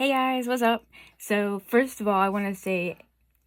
Hey guys, what's up? So first of all, I want to say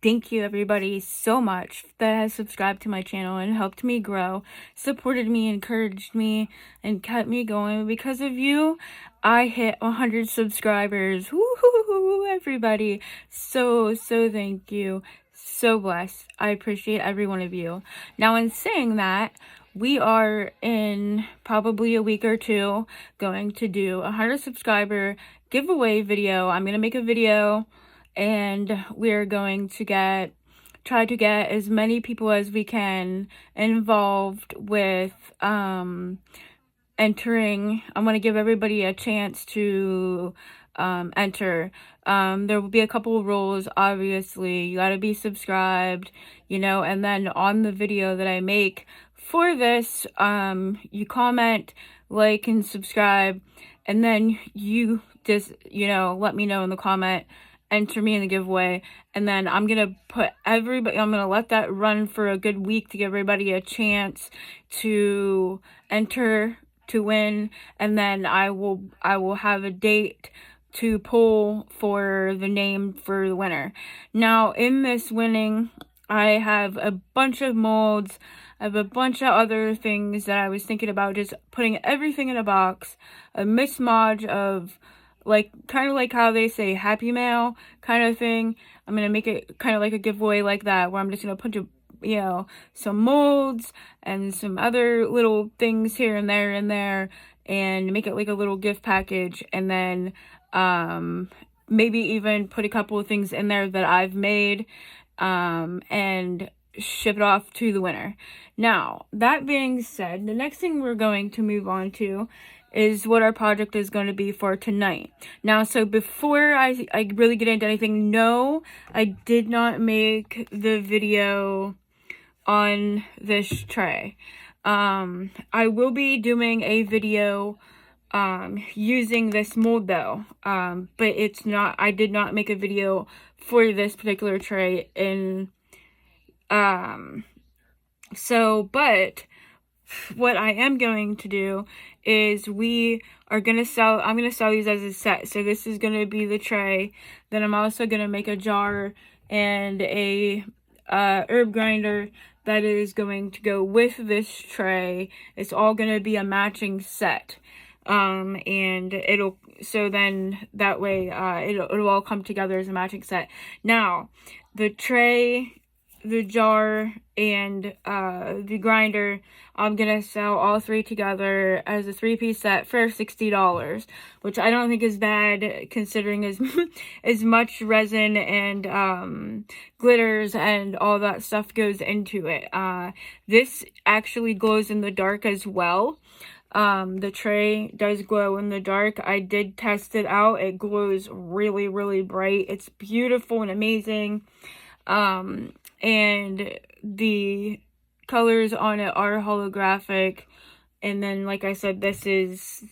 thank you everybody so much that has subscribed to my channel and helped me grow, supported me, encouraged me, and kept me going. Because of you, I hit 100 subscribers. Woohoo, everybody. So thank you. So blessed. I appreciate every one of you. Now, in saying that, we are in probably a week or two going to do a 100 subscriber giveaway video. I'm gonna make a video and we're going to try to get as many people as we can involved with entering. I'm gonna give everybody a chance to enter. There will be a couple of rules. Obviously, you gotta be subscribed, and then on the video that I make for this, you comment, like, and subscribe, and then you just, let me know in the comment, enter me in the giveaway, and then I'm gonna let that run for a good week to give everybody a chance to enter to win, and then I will have a date to pull for the name for the winner. Now, in this winning, I have a bunch of molds. I have a bunch of other things that I was thinking about, just putting everything in a box, a mismatch of, like, kind of like how they say Happy Mail kind of thing. I'm gonna make it kind of like a giveaway like that, where I'm just gonna put some molds and some other little things here and there and make it like a little gift package, and then maybe even put a couple of things in there that I've made and ship it off to the winner. Now, that being said, the next thing we're going to move on to is what our project is going to be for tonight. Now, so before I really get into anything, no, I did not make the video on this tray. I will be doing a video using this mold though, but I did not make a video for this particular tray but what I am going to do is I'm gonna sell these as a set. So this is gonna be the tray. Then I'm also gonna make a jar and a herb grinder that is going to go with this tray. It's all gonna be a matching set. And that way it'll all come together as a matching set. Now, the tray, the jar, and the grinder, I'm gonna sell all three together as a 3-piece set for $60, which I don't think is bad, considering as much resin and glitters and all that stuff goes into it. This actually glows in the dark as well. The tray does glow in the dark. I did test it out. It glows really, really bright. It's beautiful and amazing. And the colors on it are holographic. And then, like I said, this is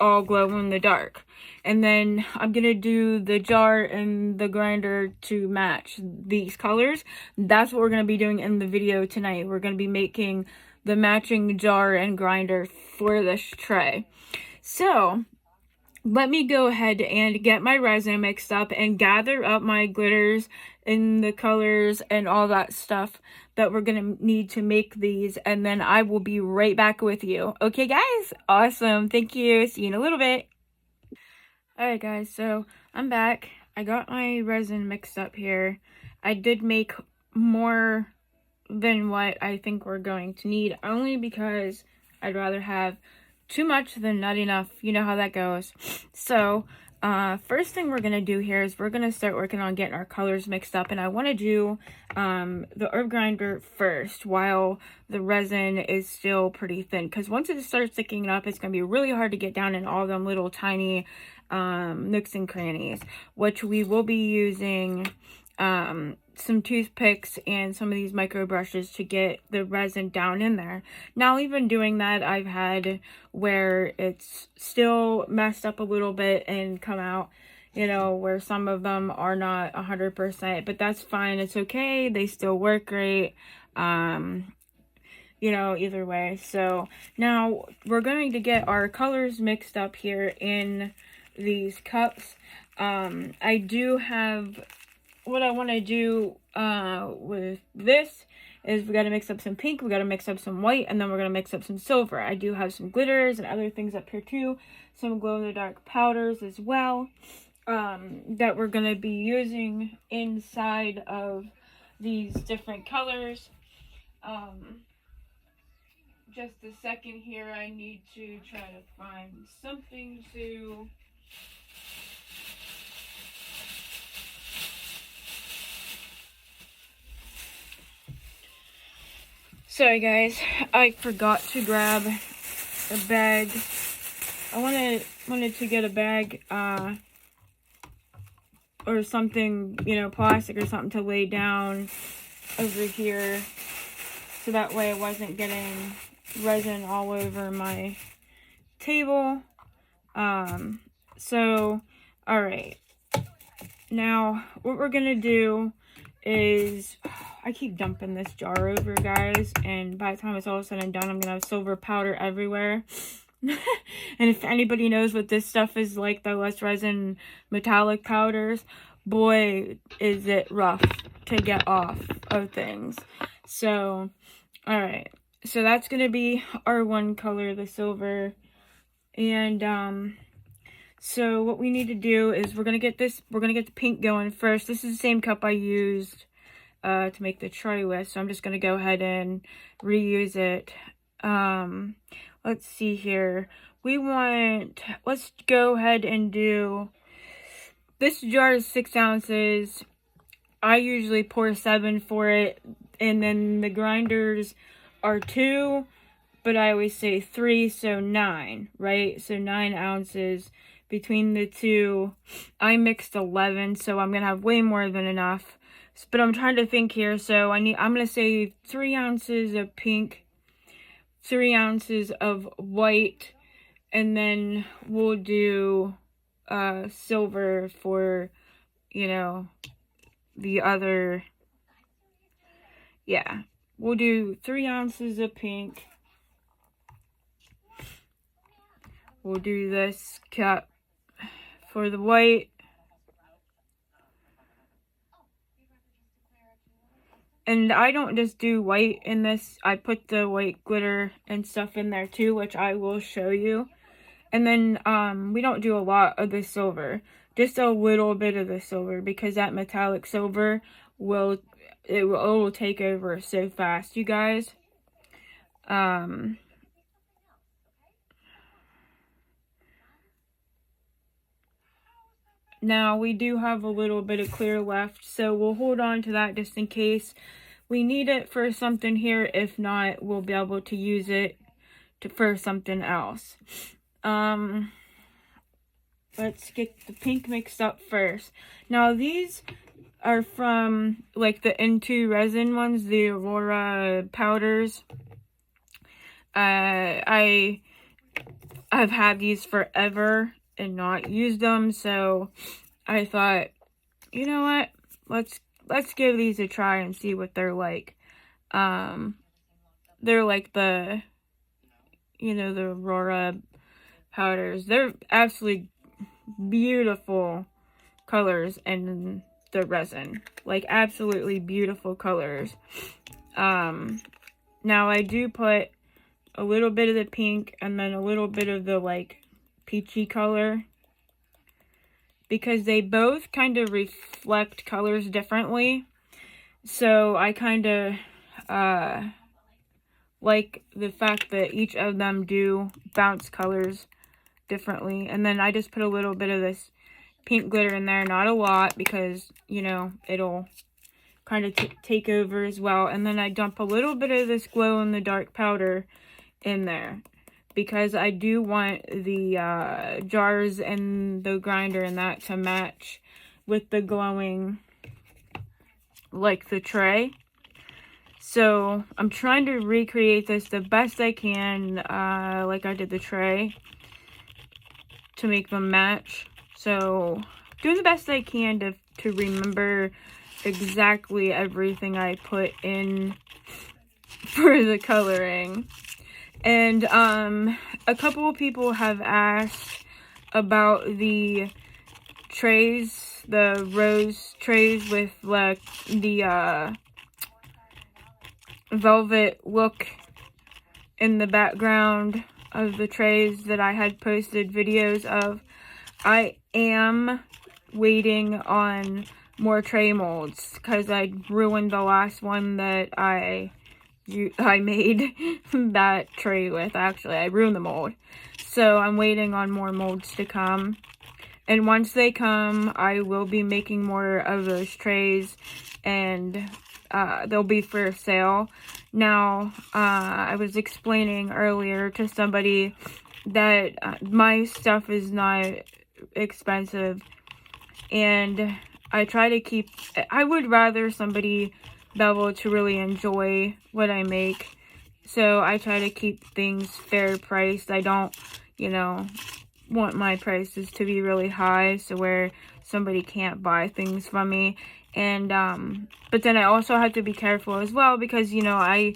all glow in the dark. And then I'm gonna do the jar and the grinder to match these colors. That's what we're gonna be doing in the video tonight. We're gonna be making the matching jar and grinder for this tray. So let me go ahead and get my resin mixed up and gather up my glitters and the colors and all that stuff that we're gonna need to make these, and then I will be right back with you. Okay guys? Awesome. Thank you. See you in a little bit. Alright guys, so I'm back. I got my resin mixed up here. I did make more than what I think we're going to need, only because I'd rather have too much than not enough. You know how that goes. So first thing we're gonna do here is we're gonna start working on getting our colors mixed up, and I want to do the herb grinder first while the resin is still pretty thin, because once it starts sticking up, it's gonna be really hard to get down in all them little tiny nooks and crannies, which we will be using some toothpicks and some of these micro brushes to get the resin down in there. Now, even doing that, I've had where it's still messed up a little bit and come out, where some of them are not 100%, but that's fine. It's okay. They still work great. Either way. So now we're going to get our colors mixed up here in these cups. I do have, what I want to do with this is we got to mix up some pink, we got to mix up some white, and then we're going to mix up some silver. I do have some glitters and other things up here too, some glow-in-the-dark powders as well, that we're going to be using inside of these different colors. Just a second here, I need to try to find something to... Sorry guys, I forgot to grab a bag. I wanted to get a bag, or something, you know, plastic or something to lay down over here, so that way I wasn't getting resin all over my table. So, alright. Now, what we're gonna do is, I keep dumping this jar over, guys, and by the time it's all said and done, I'm gonna have silver powder everywhere. And if anybody knows what this stuff is like, the less resin metallic powders, boy, is it rough to get off of things. So, alright. So that's gonna be our one color, the silver. And, so what we need to do is we're gonna get the pink going first. This is the same cup I used to make the tray with, so I'm just gonna go ahead and reuse it. Let's see here. Let's go ahead and do, this jar is 6 ounces. I usually pour 7 for it, and then the grinders are 2, but I always say 3, so 9, right? So 9 ounces between the two. I mixed 11, so I'm gonna have way more than enough. But I'm trying to think here, so I'm gonna say 3 ounces of pink, 3 ounces of white, and then we'll do silver for, you know, the other. Yeah, we'll do 3 ounces of pink. We'll do this cup for the white. And I don't just do white in this. I put the white glitter and stuff in there too, which I will show you. And then we don't do a lot of the silver. Just a little bit of the silver, because that metallic silver will take over so fast, you guys. Now, we do have a little bit of clear left, so we'll hold on to that just in case we need it for something here. If not, we'll be able to use it for something else. Let's get the pink mixed up first. Now, these are from, like, the INTORESIN ones, the Aurora powders. I've had these forever and not used them, so I thought, you know what, let's give these a try and see what they're like. They're like the, you know, the Aurora powders. They're absolutely beautiful colors in the resin, like absolutely beautiful colors. Now I do put a little bit of the pink and then a little bit of the, like, peachy color, because they both kind of reflect colors differently. So I kind of like the fact that each of them do bounce colors differently. And then I just put a little bit of this pink glitter in there, not a lot, because, you know, it'll kind of take over as well. And then I dump a little bit of this glow-in-the-dark powder in there, because I do want the jars and the grinder and that to match with the glowing, like the tray. So I'm trying to recreate this the best I can, like I did the tray, to make them match. So doing the best I can to remember exactly everything I put in for the coloring. And a couple of people have asked about the trays, the rose trays with like the velvet look in the background of the trays that I had posted videos of. I am waiting on more tray molds because I ruined the last one that I made that tray with. Actually, I ruined the mold. So I'm waiting on more molds to come. And once they come, I will be making more of those trays, and they'll be for sale. Now, I was explaining earlier to somebody that my stuff is not expensive, and I try to keep, I would rather somebody be able to really enjoy what I make, so I try to keep things fair priced. I don't, you know, want my prices to be really high so where somebody can't buy things from me. And but then I also have to be careful as well, because, you know, I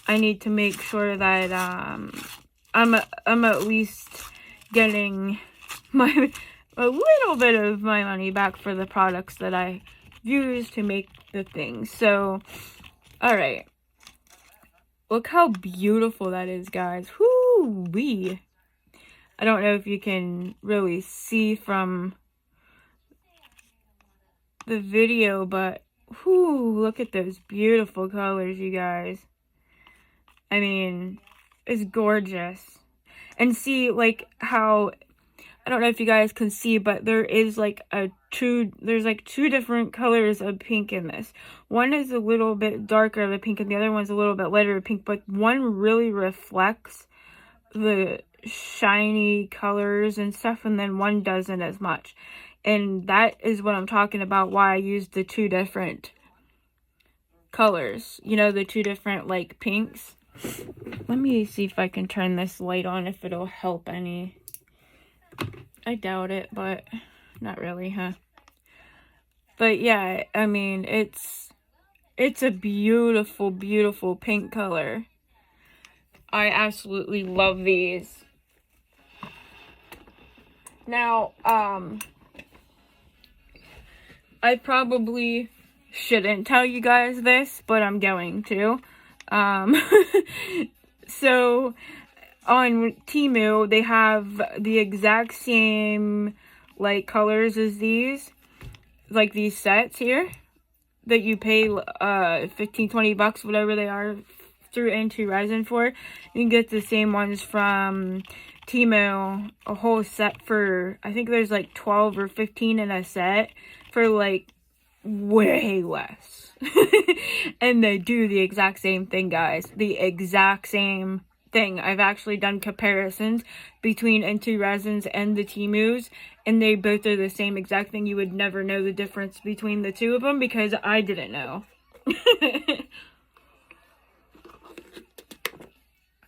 need to make sure that I'm at least getting a little bit of my money back for the products that I use to make the things. So, alright. Look how beautiful that is, guys. Whoo-wee. I don't know if you can really see from the video, but whoo, look at those beautiful colors, you guys. I mean, it's gorgeous. And see, like, how, I don't know if you guys can see, but there is like there's like two different colors of pink in this. One is a little bit darker of a pink and the other one's a little bit lighter of pink, but one really reflects the shiny colors and stuff, and then one doesn't as much. And that is what I'm talking about, why I used the two different colors, you know, the two different like pinks. Let me see if I can turn this light on, if it'll help any. I doubt it, but not really, huh? But yeah, I mean, it's a beautiful, beautiful pink color. I absolutely love these. Now, I probably shouldn't tell you guys this, but I'm going to. So, on Temu, they have the exact same, like, colors as these. Like, these sets here. That you pay, 15, 20 bucks, whatever they are, through INTORESIN for. You can get the same ones from Temu, a whole set for, I think there's like 12 or 15 in a set for like way less. And they do the exact same thing, guys. The exact same thing. I've actually done comparisons between INTORESINs and the Temus, and they both are the same exact thing. You would never know the difference between the two of them because I didn't know.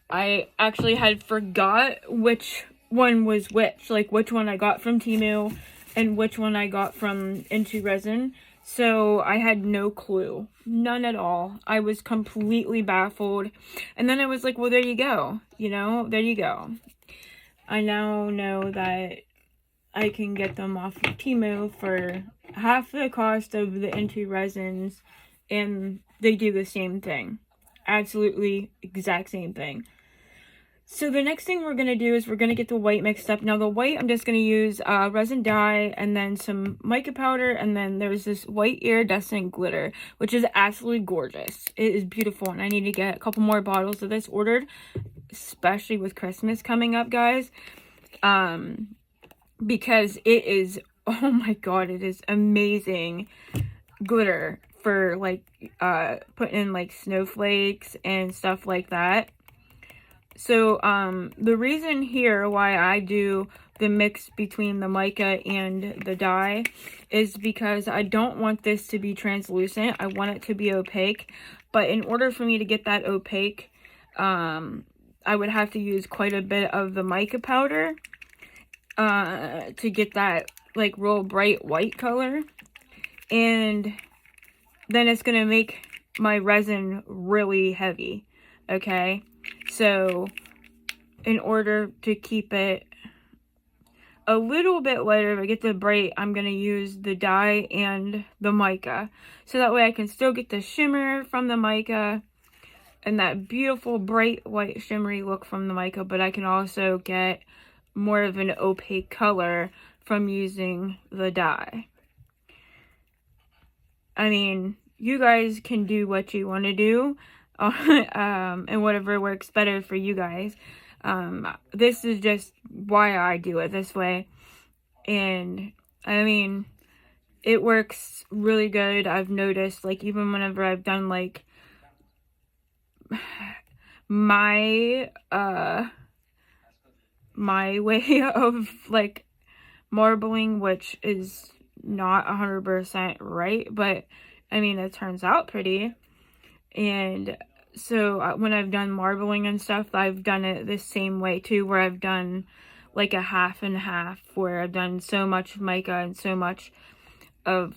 I actually had forgot which one was which, like which one I got from Temu and which one I got from INTORESIN. So I had no clue. None at all. I was completely baffled. And then I was like, well, there you go. You know, there you go. I now know that I can get them off of Temu for half the cost of the INTORESINs, and they do the same thing. Absolutely exact same thing. So the next thing we're going to do is we're going to get the white mixed up. Now the white, I'm just going to use resin dye and then some mica powder, and then there's this white iridescent glitter, which is absolutely gorgeous. It is beautiful, and I need to get a couple more bottles of this ordered, especially with Christmas coming up, guys. Because it is, oh my god, it is amazing glitter for like putting in like snowflakes and stuff like that. So the reason here why I do the mix between the mica and the dye is because I don't want this to be translucent. I want it to be opaque, but in order for me to get that opaque, I would have to use quite a bit of the mica powder to get that like real bright white color, and then it's gonna make my resin really heavy. Okay, so in order to keep it a little bit later, if I get the bright, I'm going to use the dye and the mica. So that way I can still get the shimmer from the mica and that beautiful bright white shimmery look from the mica, but I can also get more of an opaque color from using the dye. I mean, you guys can do what you want to do, and whatever works better for you guys. This is just why I do it this way. And I mean, it works really good. I've noticed, like, even whenever I've done, like, my way of, like, marbling, which is not 100% right, but I mean, it turns out pretty. And so when I've done marbling and stuff, I've done it the same way too, where I've done like a half and half, where I've done so much mica and so much of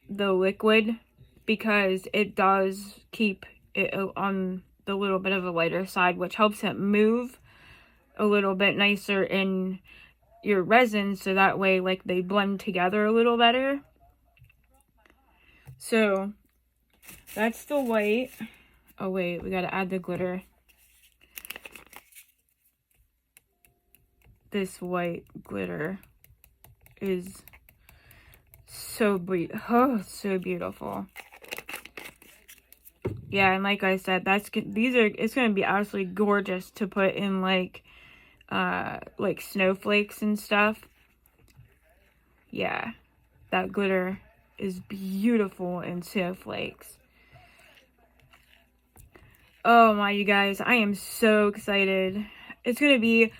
the liquid, because it does keep it on the little bit of a lighter side, which helps it move a little bit nicer in your resin, so that way, like, they blend together a little better. So that's the white. Oh wait, we gotta add the glitter. This white glitter is so so beautiful. Yeah, and like I said, it's gonna be absolutely gorgeous to put in like snowflakes and stuff. Yeah, that glitter is beautiful in snowflakes. Oh my, you guys, I am so excited. It's gonna be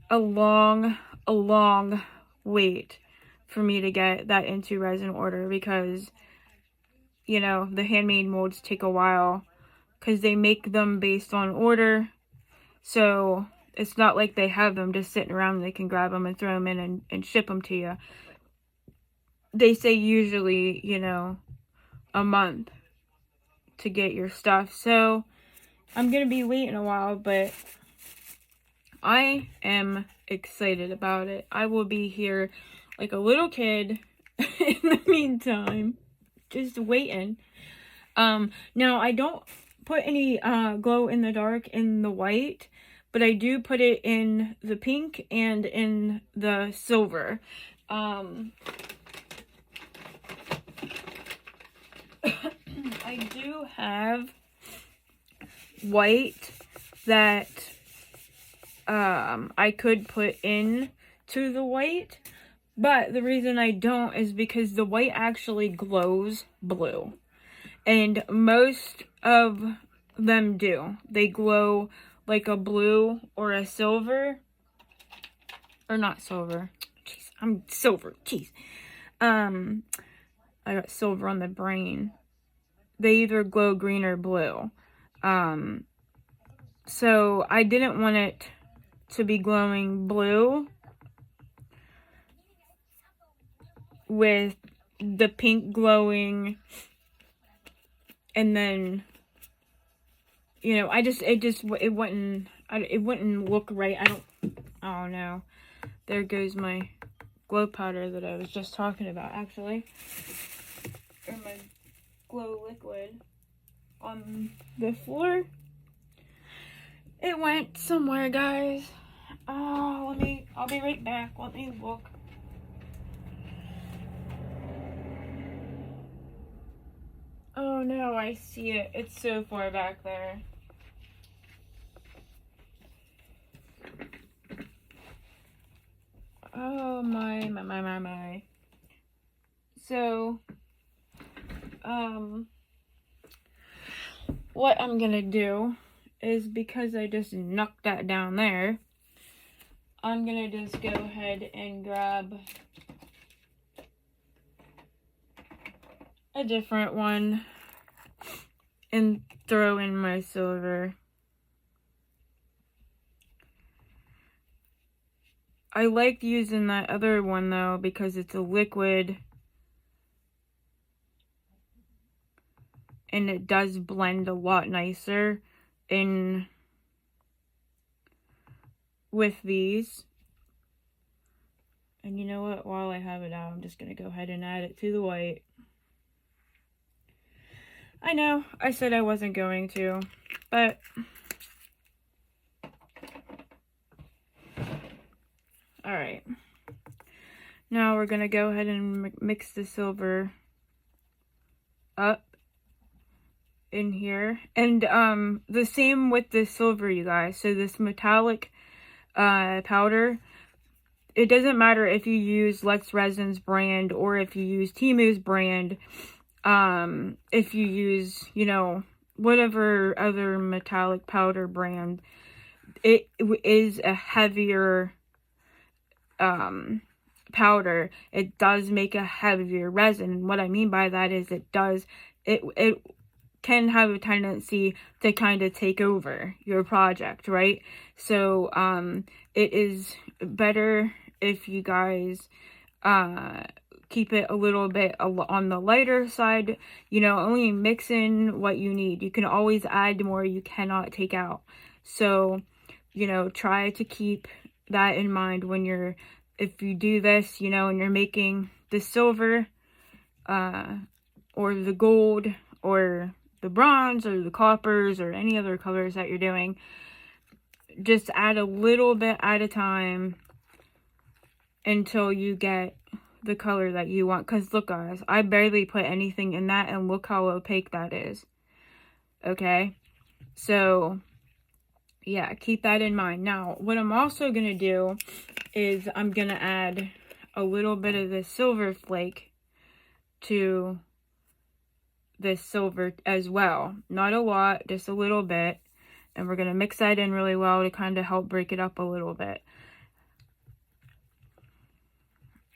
a long wait for me to get that into resin order, because, you know, the handmade molds take a while because they make them based on order. So it's not like they have them just sitting around and they can grab them and throw them in and ship them to you. They say usually, you know, a month to get your stuff. So I'm going to be waiting a while, but I am excited about it. I will be here like a little kid in the meantime, just waiting. Now I don't put any glow in the dark in the white, but I do put it in the pink and in the silver. I do have white that I could put in to the white, but the reason I don't is because the white actually glows blue, and most of them do. They glow like a blue or a silver, or not silver. Jeez, I'm silver. Jeez. I got silver on the brain. They either glow green or blue. So I didn't want it to be glowing blue with the pink glowing, and then, you know, it wouldn't look right. Oh no, there goes my glow powder that I was just talking about, actually, or my glow liquid on the floor. It went somewhere, guys. Oh, I'll be right back. Let me look. Oh no, I see it. It's so far back there. Oh my. So, what I'm gonna do is, because I just knocked that down there, I'm gonna just go ahead and grab a different one and throw in my silver. I liked using that other one though, because it's a liquid and it does blend a lot nicer in with these. And you know what? While I have it out, I'm just going to go ahead and add it to the white. I know, I said I wasn't going to, but alright. Now we're going to go ahead and mix the silver up in here. And the same with the silver, you guys. So this metallic powder, it doesn't matter if you use Lex Resin's brand or if you use Timu's brand. If you use, you know, whatever other metallic powder brand, it is a heavier powder. It does make a heavier resin. And what I mean by that is it can have a tendency to kind of take over your project, right? So it is better if you guys keep it a little bit on the lighter side, you know, only mix in what you need. You can always add more, you cannot take out. So, you know, try to keep that in mind when if you do this, you know, and you're making the silver or the gold or the bronze or the coppers or any other colors that you're doing, just add a little bit at a time until you get the color that you want. Because look, guys, I barely put anything in that, and look how opaque that is. Okay, so yeah, keep that in mind. Now, what I'm also gonna do is I'm gonna add a little bit of the silver flake to this silver as well. Not a lot, just a little bit. And we're gonna mix that in really well to kind of help break it up a little bit.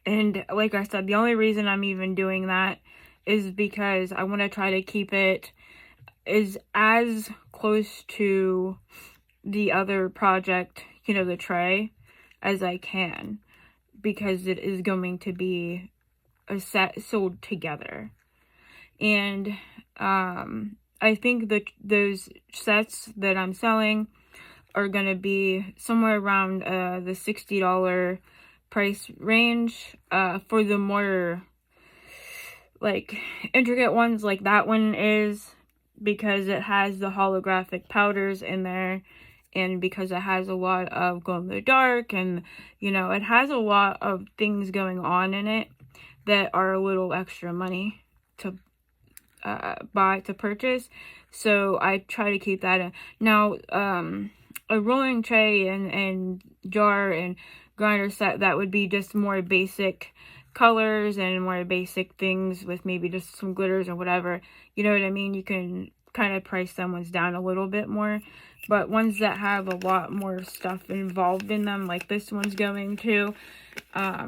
And like I said, the only reason I'm even doing that is because I want to try to keep it as close to the other project, you know, the tray, as I can, because it is going to be a set sold together. And I think that those sets that I'm selling are going to be somewhere around the $60 price range. For the more like intricate ones, like that one is, because it has the holographic powders in there, and because it has a lot of glow in the dark, and you know, it has a lot of things going on in it that are a little extra money to purchase. So I try to keep that in. Now a rolling tray and jar and grinder set that would be just more basic colors and more basic things with maybe just some glitters or whatever, you know what I mean, you can kind of price them ones down a little bit more. But ones that have a lot more stuff involved in them, like this one's going to, I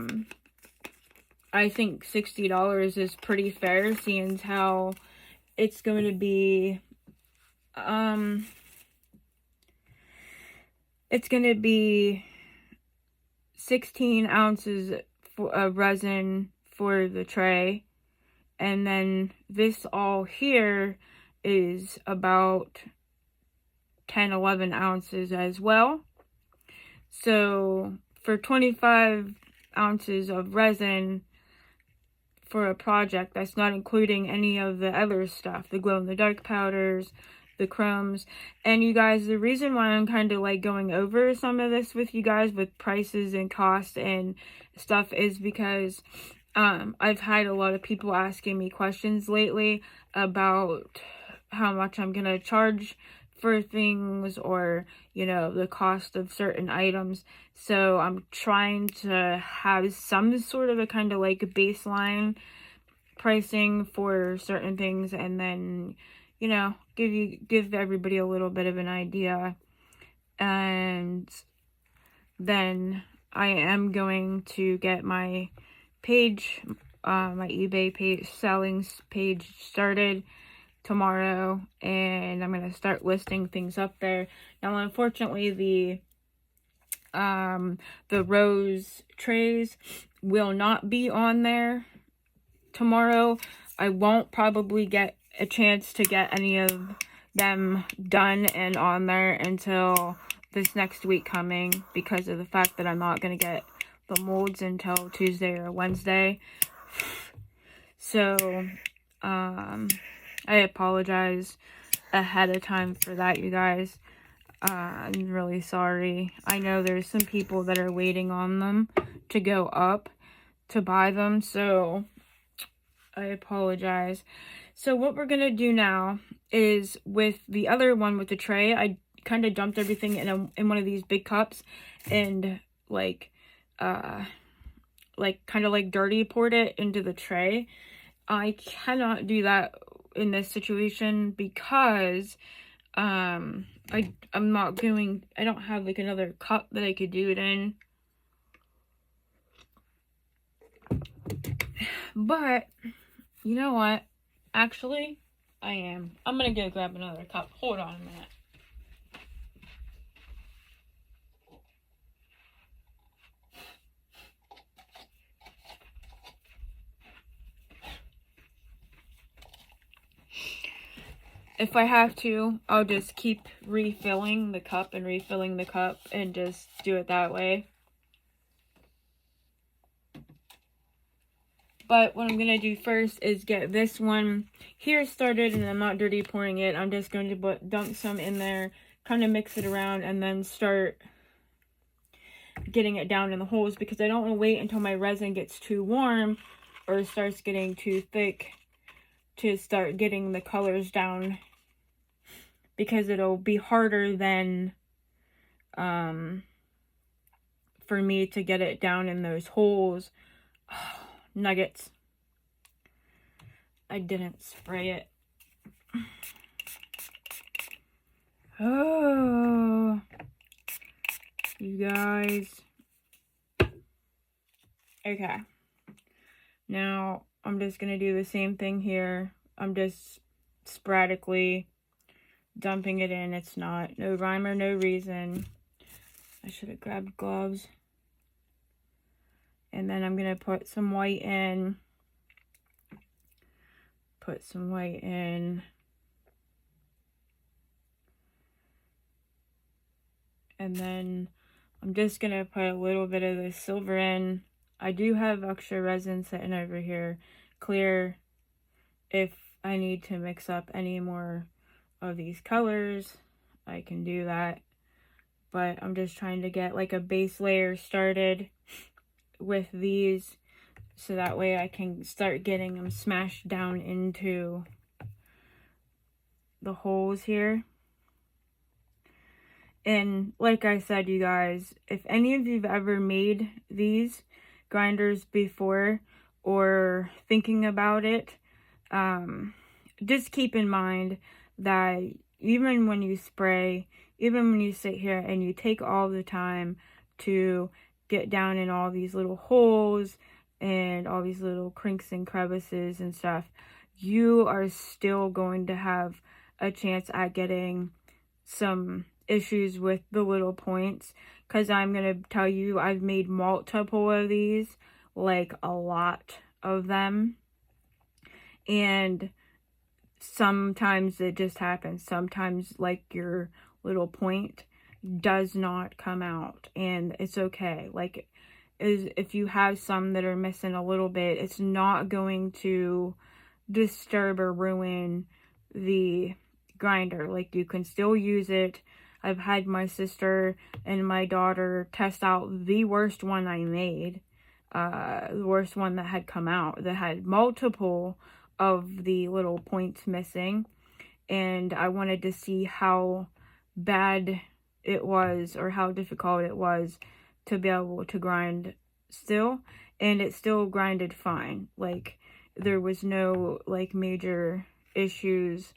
think $60 is pretty fair, seeing how it's going to be it's going to be 16 ounces of resin for the tray, and then this all here is about 10-11 ounces as well. So for 25 ounces of resin for a project, that's not including any of the other stuff, the glow in the dark powders, the chromes. And you guys, the reason why I'm kind of like going over some of this with you guys with prices and cost and stuff is because I've had a lot of people asking me questions lately about how much I'm gonna charge for things, or you know, the cost of certain items. So I'm trying to have some sort of a kind of like baseline pricing for certain things, and then, you know, give everybody a little bit of an idea. And then I am going to get my page, my eBay page, selling page started tomorrow, and I'm gonna start listing things up there. Now, unfortunately, the rose trays will not be on there tomorrow. I won't probably get a chance to get any of them done and on there until this next week coming, because of the fact that I'm not gonna get the molds until Tuesday or Wednesday. So, I apologize ahead of time for that, you guys. I'm really sorry. I know there's some people that are waiting on them to go up to buy them, so I apologize. So what we're gonna do now is, with the other one with the tray, I kind of dumped everything in one of these big cups and like kind of like dirty poured it into the tray. I cannot do that in this situation because I'm not going, I don't have like another cup that I could do it in. But you know what? Actually, I'm gonna go grab another cup. Hold on a minute. If I have to, I'll just keep refilling the cup and just do it that way. But what I'm going to do first is get this one here started, and I'm not dirty pouring it. I'm just going to dump some in there, kind of mix it around, and then start getting it down in the holes, because I don't want to wait until my resin gets too warm or starts getting too thick to start getting the colors down, because it'll be harder than for me to get it down in those holes. Oh, nuggets. I didn't spray it. Oh, you guys. Okay. Now, I'm just going to do the same thing here. I'm just sporadically dumping it in. It's not, no rhyme or no reason. I should have grabbed gloves. And then I'm going to put some white in. Put some white in. And then I'm just going to put a little bit of the silver in. I do have extra resin sitting over here, clear, if I need to mix up any more of these colors, I can do that. But I'm just trying to get like a base layer started with these, so that way I can start getting them smashed down into the holes here. And like I said, you guys, if any of you've ever made these grinders before or thinking about it, just keep in mind that even when you spray, even when you sit here and you take all the time to get down in all these little holes and all these little crinks and crevices and stuff, you are still going to have a chance at getting some issues with the little points. Because I'm going to tell you, I've made multiple of these, like a lot of them. And sometimes it just happens. Sometimes like your little point does not come out, and it's okay. Like, if you have some that are missing a little bit, it's not going to disturb or ruin the grinder. Like, you can still use it. I've had my sister and my daughter test out the worst one I made, the worst one that had come out, that had multiple of the little points missing, and I wanted to see how bad it was or how difficult it was to be able to grind still, and it still grinded fine. Like, there was no like major issues.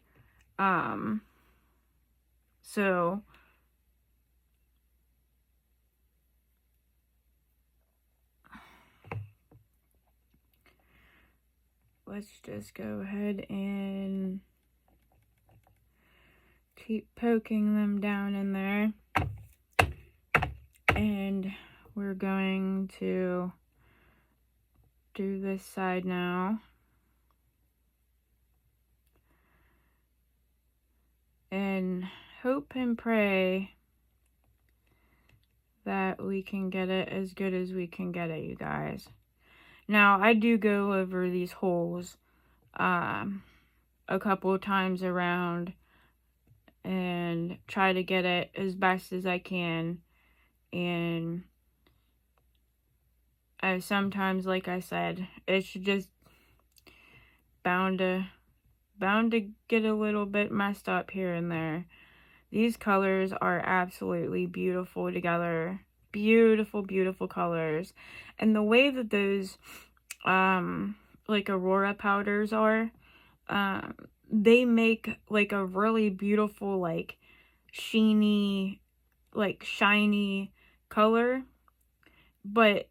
So let's just go ahead and keep poking them down in there. And we're going to do this side now. And hope and pray that we can get it as good as we can get it, you guys. Now, I do go over these holes a couple of times around and try to get it as best as I can. And sometimes, like I said, it's just bound to get a little bit messed up here and there. These colors are absolutely beautiful together. Beautiful, beautiful colors. And the way that those like Aurora powders are, they make like a really beautiful, like sheeny, like shiny color. But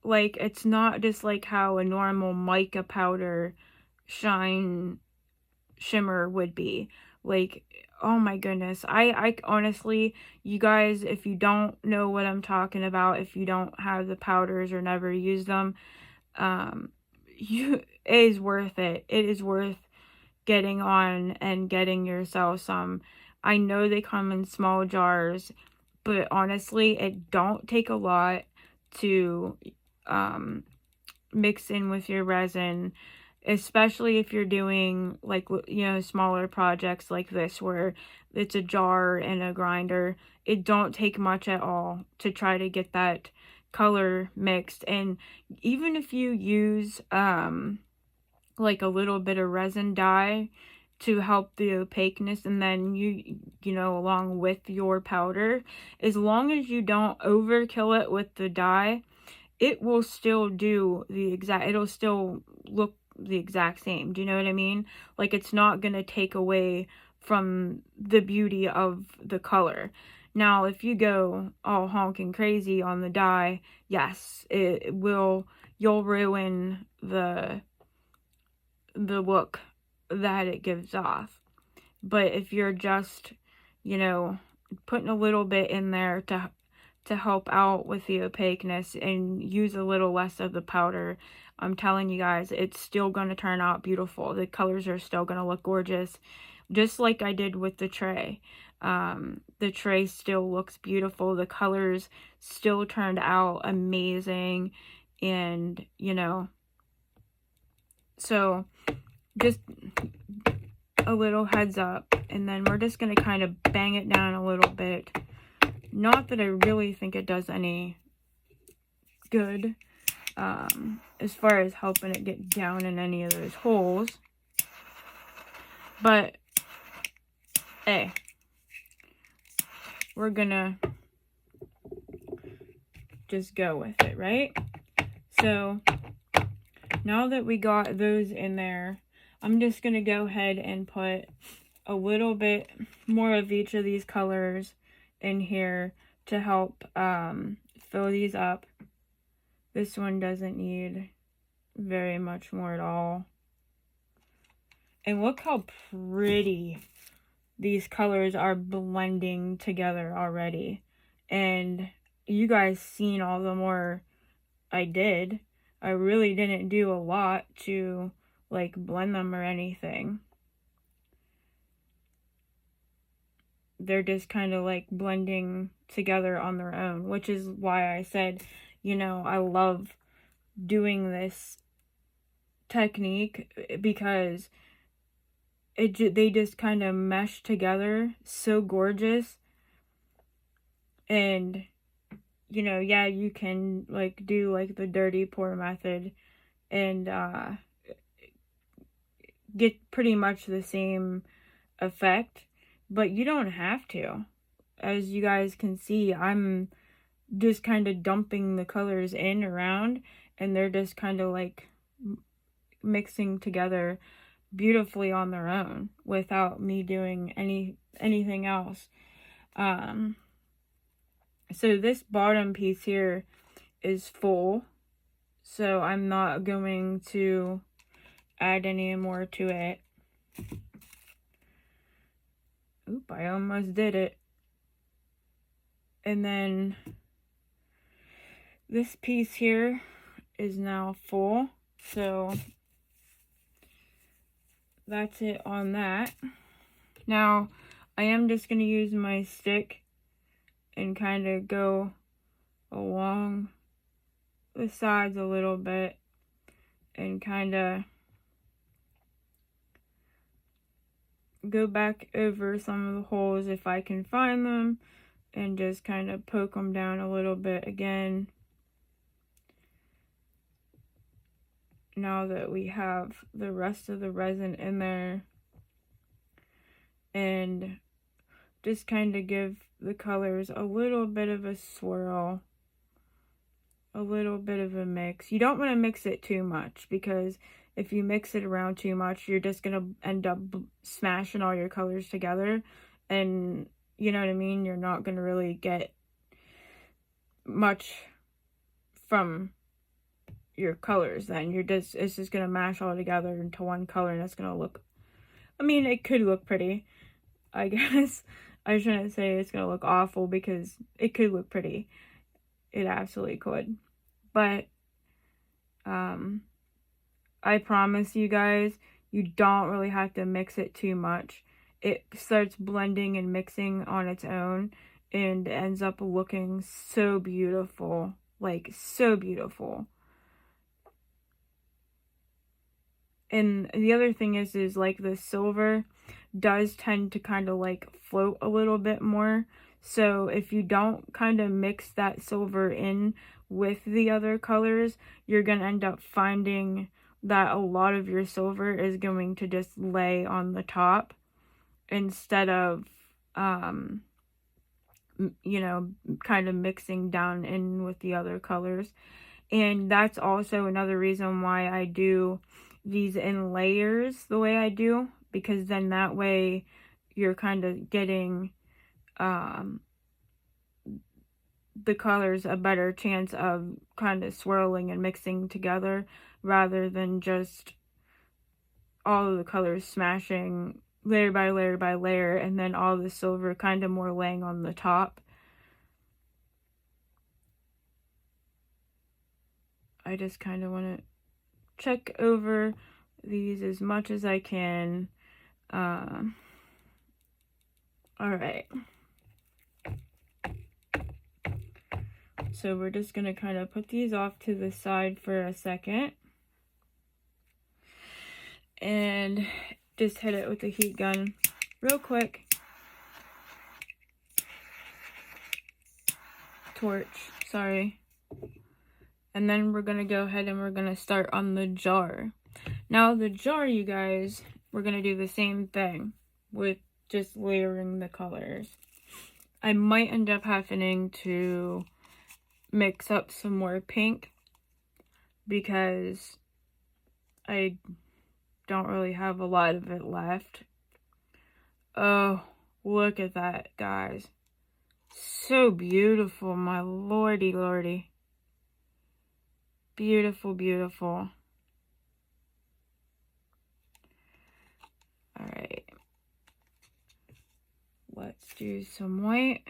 like it's not just like how a normal mica powder shimmer would be. Like, oh my goodness, I honestly, you guys, if you don't know what I'm talking about, if you don't have the powders or never use them, it is worth it. It is worth getting on and getting yourself some. I know they come in small jars, but honestly, it don't take a lot to mix in with your resin, especially if you're doing like, you know, smaller projects like this where it's a jar and a grinder. It don't take much at all to try to get that color mixed. And even if you use like a little bit of resin dye to help the opaqueness, and then you know, along with your powder, as long as you don't overkill it with the dye, it will still do the exact, it'll still look the exact same. Do you know what I mean? Like, it's not going to take away from the beauty of the color. Now, if you go all honking crazy on the dye, yes, it will, you'll ruin the look that it gives off. But if you're just, you know, putting a little bit in there to help out with the opaqueness and use a little less of the powder, I'm telling you guys, it's still going to turn out beautiful. The colors are still going to look gorgeous, just like I did with the tray. The tray still looks beautiful. The colors still turned out amazing. And, you know, so just a little heads up, and then we're just going to kind of bang it down a little bit. Not that I really think it does any good as far as helping it get down in any of those holes, but hey, we're gonna just go with it, right? So now that we got those in there, I'm just gonna go ahead and put a little bit more of each of these colors in here to help fill these up. This one doesn't need very much more at all. And look how pretty these colors are blending together already. And you guys seen all the more I did. I really didn't do a lot to like blend them or anything. They're just kind of like blending together on their own, which is why I said, you know, I love doing this technique, because they just kind of mesh together so gorgeous. And, you know, yeah, you can like do like the dirty pour method and get pretty much the same effect, but you don't have to. As you guys can see, I'm just kind of dumping the colors in around, and they're just kind of like mixing together beautifully on their own without me doing anything else. So this bottom piece here is full, so I'm not going to add any more to it. Oop, I almost did it. And then this piece here is now full, so that's it on that. Now, I am just going to use my stick and kind of go along the sides a little bit and kind of go back over some of the holes if I can find them, and just kind of poke them down a little bit again. Now that we have the rest of the resin in there, and just kind of give the colors a little bit of a swirl, a little bit of a mix. You don't want to mix it too much, because if you mix it around too much, you're just going to end up smashing all your colors together, and you know what I mean? You're not going to really get much from your colors then. It's just going to mash all together into one color, and it's going to look, I mean, it could look pretty, I guess. I shouldn't say it's going to look awful, because it could look pretty. It absolutely could. But I promise you guys, you don't really have to mix it too much. It starts blending and mixing on its own, and ends up looking so beautiful. Like, so beautiful. And the other thing is like the silver does tend to kind of like float a little bit more. So if you don't kind of mix that silver in with the other colors, you're going to end up finding that a lot of your silver is going to just lay on the top instead of, you know, kind of mixing down in with the other colors. And that's also another reason why I do these in layers the way I do, because then that way you're kind of getting the colors a better chance of kind of swirling and mixing together, rather than just all of the colors smashing layer by layer by layer, and then all the silver kind of more laying on the top. I just kind of want to check over these as much as I can. Alright. So we're just going to kind of put these off to the side for a second. And just hit it with the heat gun real quick. Torch, sorry. And then we're going to go ahead and we're going to start on the jar. Now the jar, you guys, we're going to do the same thing with just layering the colors. I might end up having to mix up some more pink, because I don't really have a lot of it left. Oh, look at that, guys. So beautiful, my lordy lordy. Beautiful, beautiful. Alright. Let's do some white.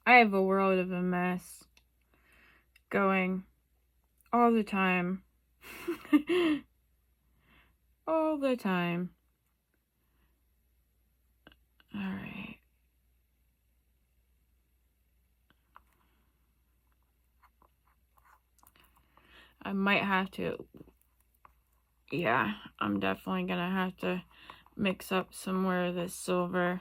I have a world of a mess going all the time. All the time. Alright. I might have to, yeah, I'm definitely gonna have to mix up some more of this silver.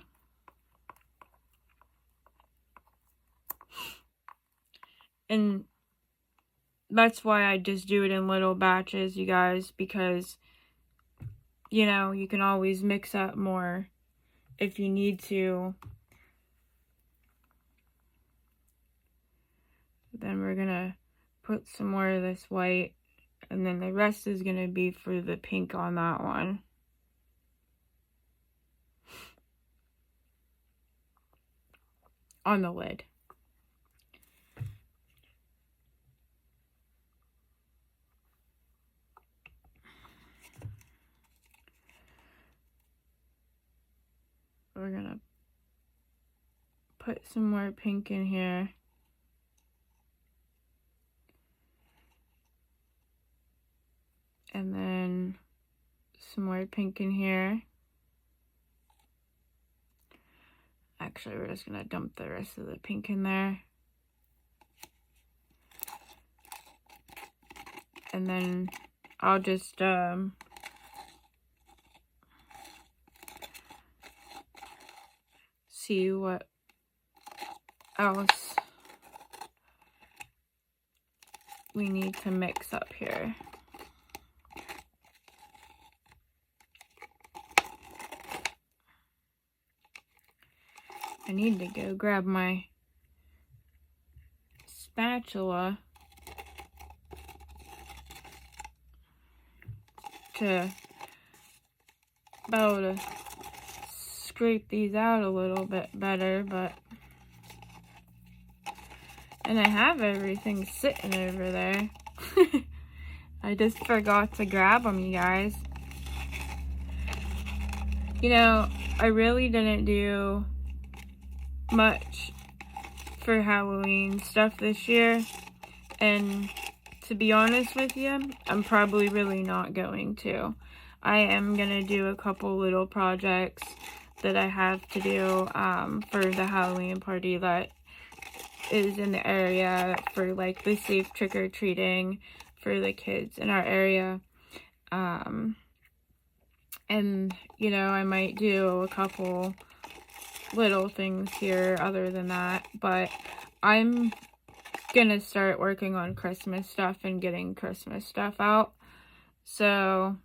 And that's why I just do it in little batches, you guys, because, you know, you can always mix up more if you need to. Then we're gonna put some more of this white, and then the rest is gonna be for the pink on that one. On the lid. We're gonna put some more pink in here. And then some more pink in here. Actually, we're just gonna dump the rest of the pink in there. And then I'll just see what else we need to mix up here. I need to go grab my spatula to be able to scrape these out a little bit better, but and I have everything sitting over there. I just forgot to grab them, you guys. You know, I really didn't do much for Halloween stuff this year, and to be honest with you, I'm probably really not going to. I am gonna do a couple little projects that I have to do for the Halloween party that is in the area, for like the safe trick-or-treating for the kids in our area. And you know, I might do a couple little things here other than that, but I'm gonna start working on Christmas stuff and getting Christmas stuff out. So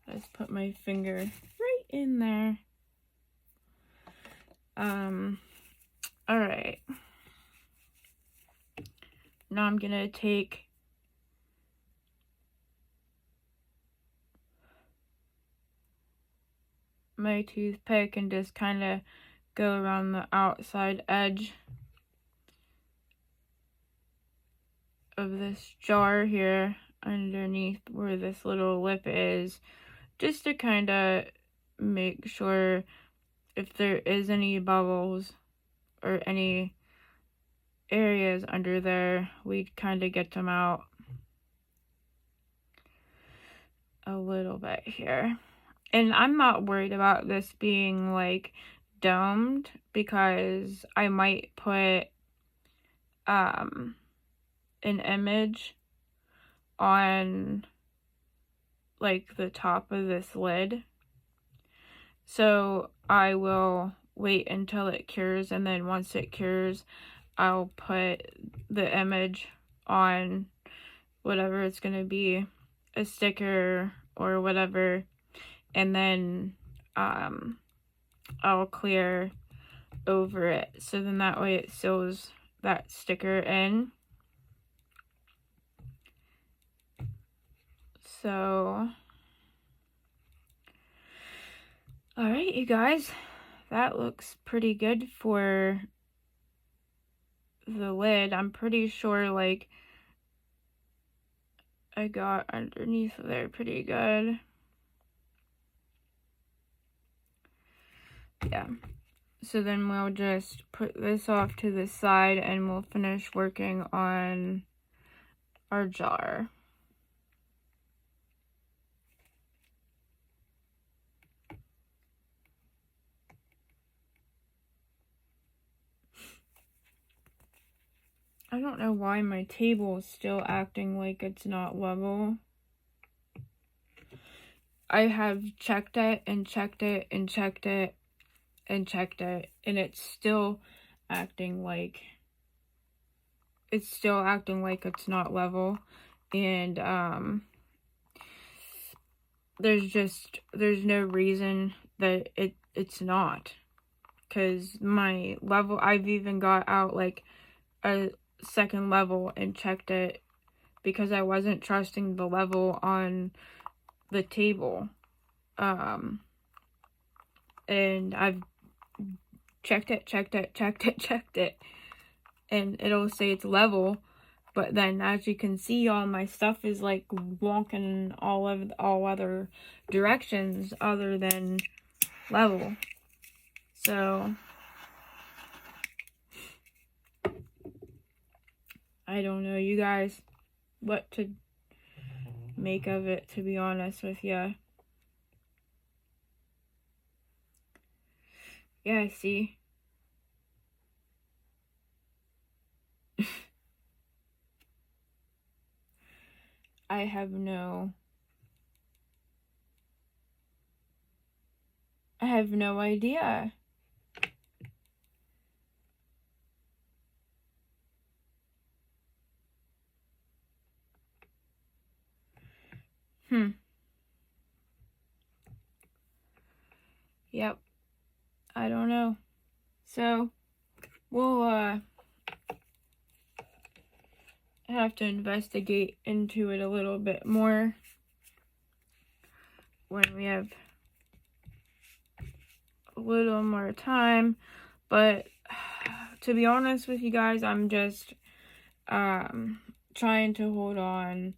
let's put my finger right in there. All right, now I'm gonna take my toothpick and just kind of go around the outside edge of this jar here underneath where this little lip is, just to kind of make sure if there is any bubbles or any areas under there, we kind of get them out a little bit here. And I'm not worried about this being like domed, because I might put an image on like the top of this lid. So I will wait until it cures, and then once it cures, I'll put the image on whatever it's going to be, a sticker or whatever, and then I'll clear over it, so then that way it seals that sticker in. So alright, you guys, that looks pretty good for the lid. I'm pretty sure like I got underneath there pretty good. Yeah, so then we'll just put this off to the side and we'll finish working on our jar. I don't know why my table is still acting like it's not level. I have checked it and checked it and checked it and checked it, and it's still acting like it's not level. And there's no reason that it's not, because my level, I've even got out like a second level and checked it, because I wasn't trusting the level on the table. And I've checked it, and it'll say it's level, but then as you can see, all my stuff is like wonking all other directions other than level. So I don't know, you guys, what to make of it, to be honest with you. Yeah, see? I have no idea. Yep. I don't know. So, we'll have to investigate into it a little bit more when we have a little more time. But to be honest with you guys, I'm just trying to hold on,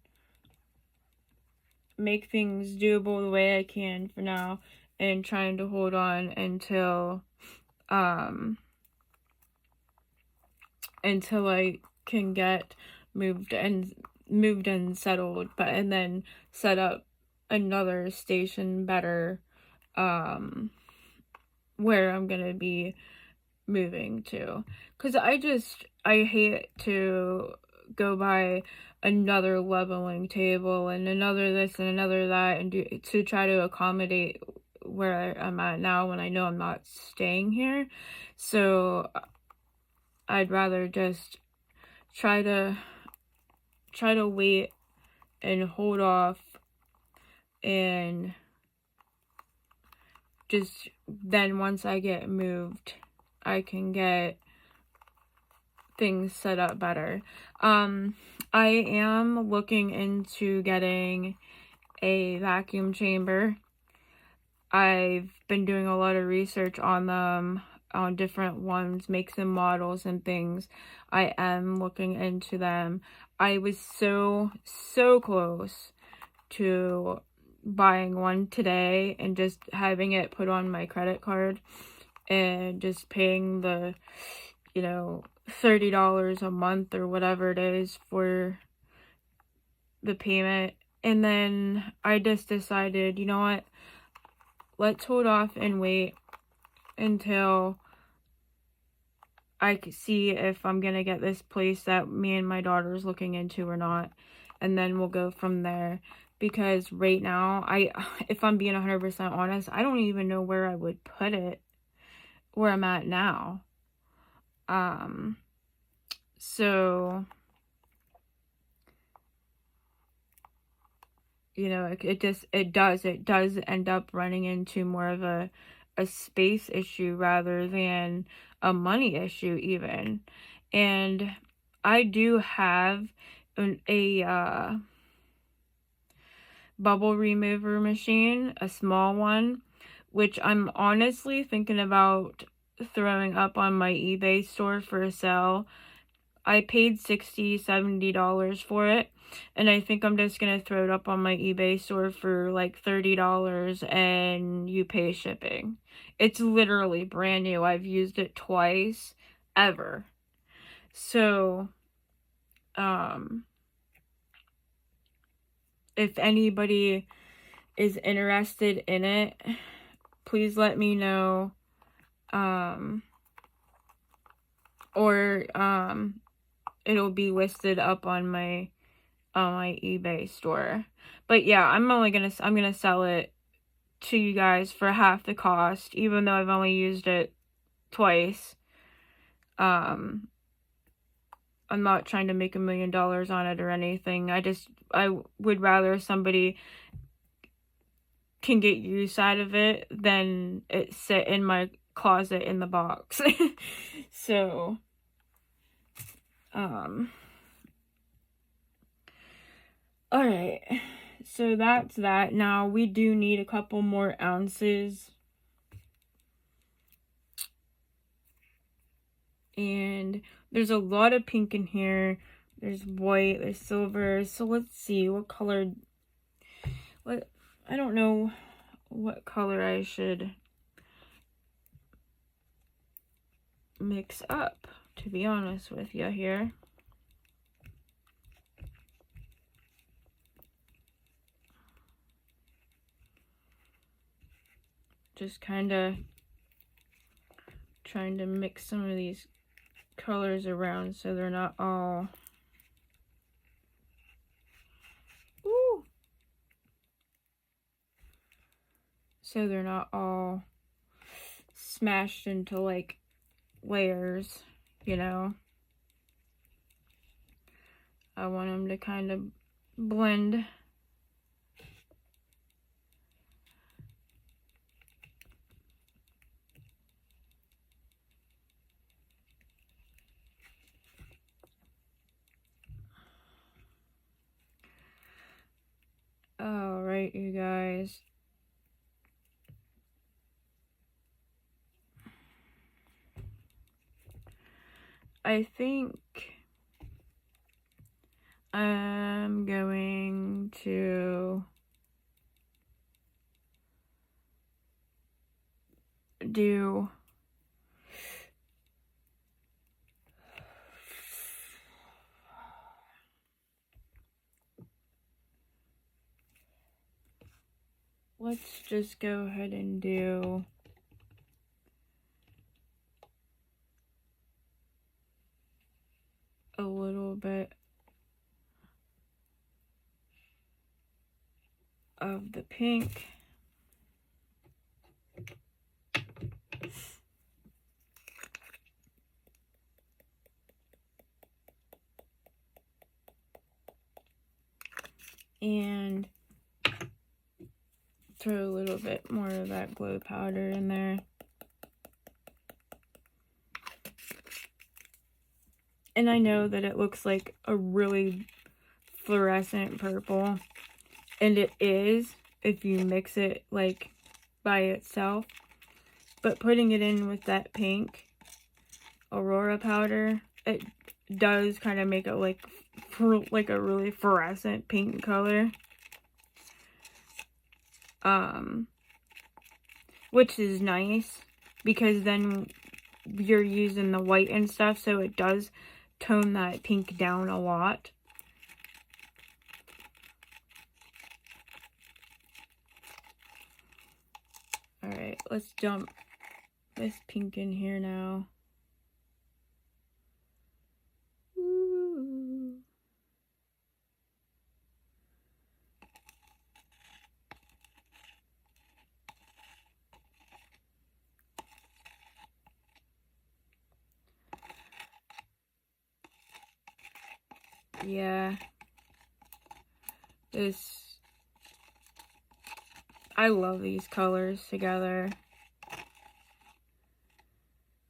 make things doable the way I can for now, and trying to hold on until I can get moved and settled, and then set up another station better where I'm gonna be moving to, because I hate to go buy another leveling table and another this and another that, and to try to accommodate where I'm at now when I know I'm not staying here. So I'd rather just try to wait and hold off, and just then once I get moved, I can get things set up better. I am looking into getting a vacuum chamber. I've been doing a lot of research on them, on different ones, makes and models and things. I am looking into them. I was so close to buying one today and just having it put on my credit card and just paying the, $30 a month or whatever it is for the payment. And then I just decided, you know what, let's hold off and wait until I can see if I'm gonna get this place that me and my daughter's looking into or not, and then we'll go from there. Because right now, if I'm being 100% honest, I don't even know where I would put it, where I'm at now. So, it does end up running into more of a space issue rather than a money issue even. And I do have a bubble remover machine, a small one, which I'm honestly thinking about throwing up on my eBay store for a sale. I paid $60, $70 for it, and I think I'm just gonna throw it up on my eBay store for like $30, and you pay shipping. It's literally brand new. I've used it twice ever. So if anybody is interested in it, please let me know. Or it'll be listed up on my eBay store. But yeah, I'm gonna sell it to you guys for half the cost, even though I've only used it twice. I'm not trying to make $1 million on it or anything. I would rather somebody can get use out of it than it sit in my closet in the box. So, alright, so that's that. Now, we do need a couple more ounces. And there's a lot of pink in here. There's white, there's silver. So let's see what color. I don't know what color I should mix up, to be honest with you here. Just kind of trying to mix some of these colors around so they're not all smashed into like layers, you know. I want them to kind of blend. All right, you guys. I think I'm going to do let's just go ahead and do a little bit of the pink. And throw a little bit more of that glow powder in there. And I know that it looks like a really fluorescent purple, and it is if you mix it like by itself, but putting it in with that pink Aurora powder, it does kind of make it like a really fluorescent pink color, which is nice because then you're using the white and stuff, so it does tone that pink down a lot. Alright, let's dump this pink in here now. Ooh. Yeah. I love these colors together.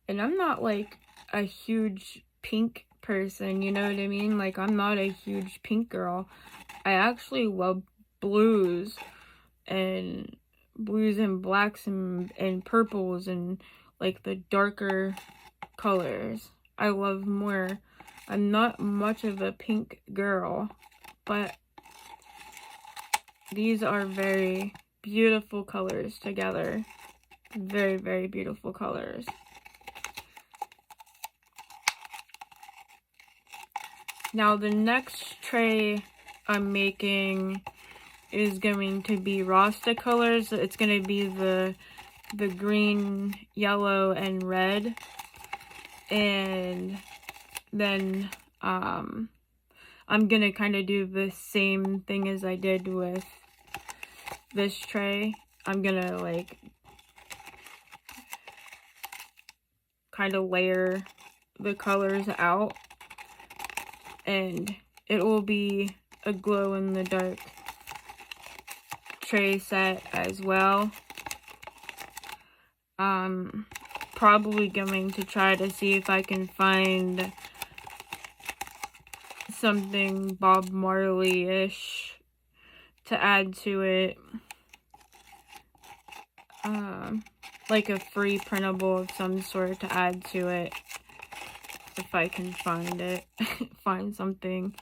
And I'm not like a huge pink person, you know what I mean? Like, I'm not a huge pink girl. I actually love blues and blacks and purples and like the darker colors. I love more. I'm not much of a pink girl, but these are very beautiful colors together. Very, very beautiful colors. Now the next tray I'm making is going to be Rasta colors. It's going to be the green, yellow, and red. And then I'm going to kind of do the same thing as I did with this tray. I'm going to like kind of layer the colors out, and it will be a glow in the dark tray set as well. Probably going to try to see if I can find something Bob Marley-ish to add to it. Like a free printable of some sort to add to it. If I can find it. Find something.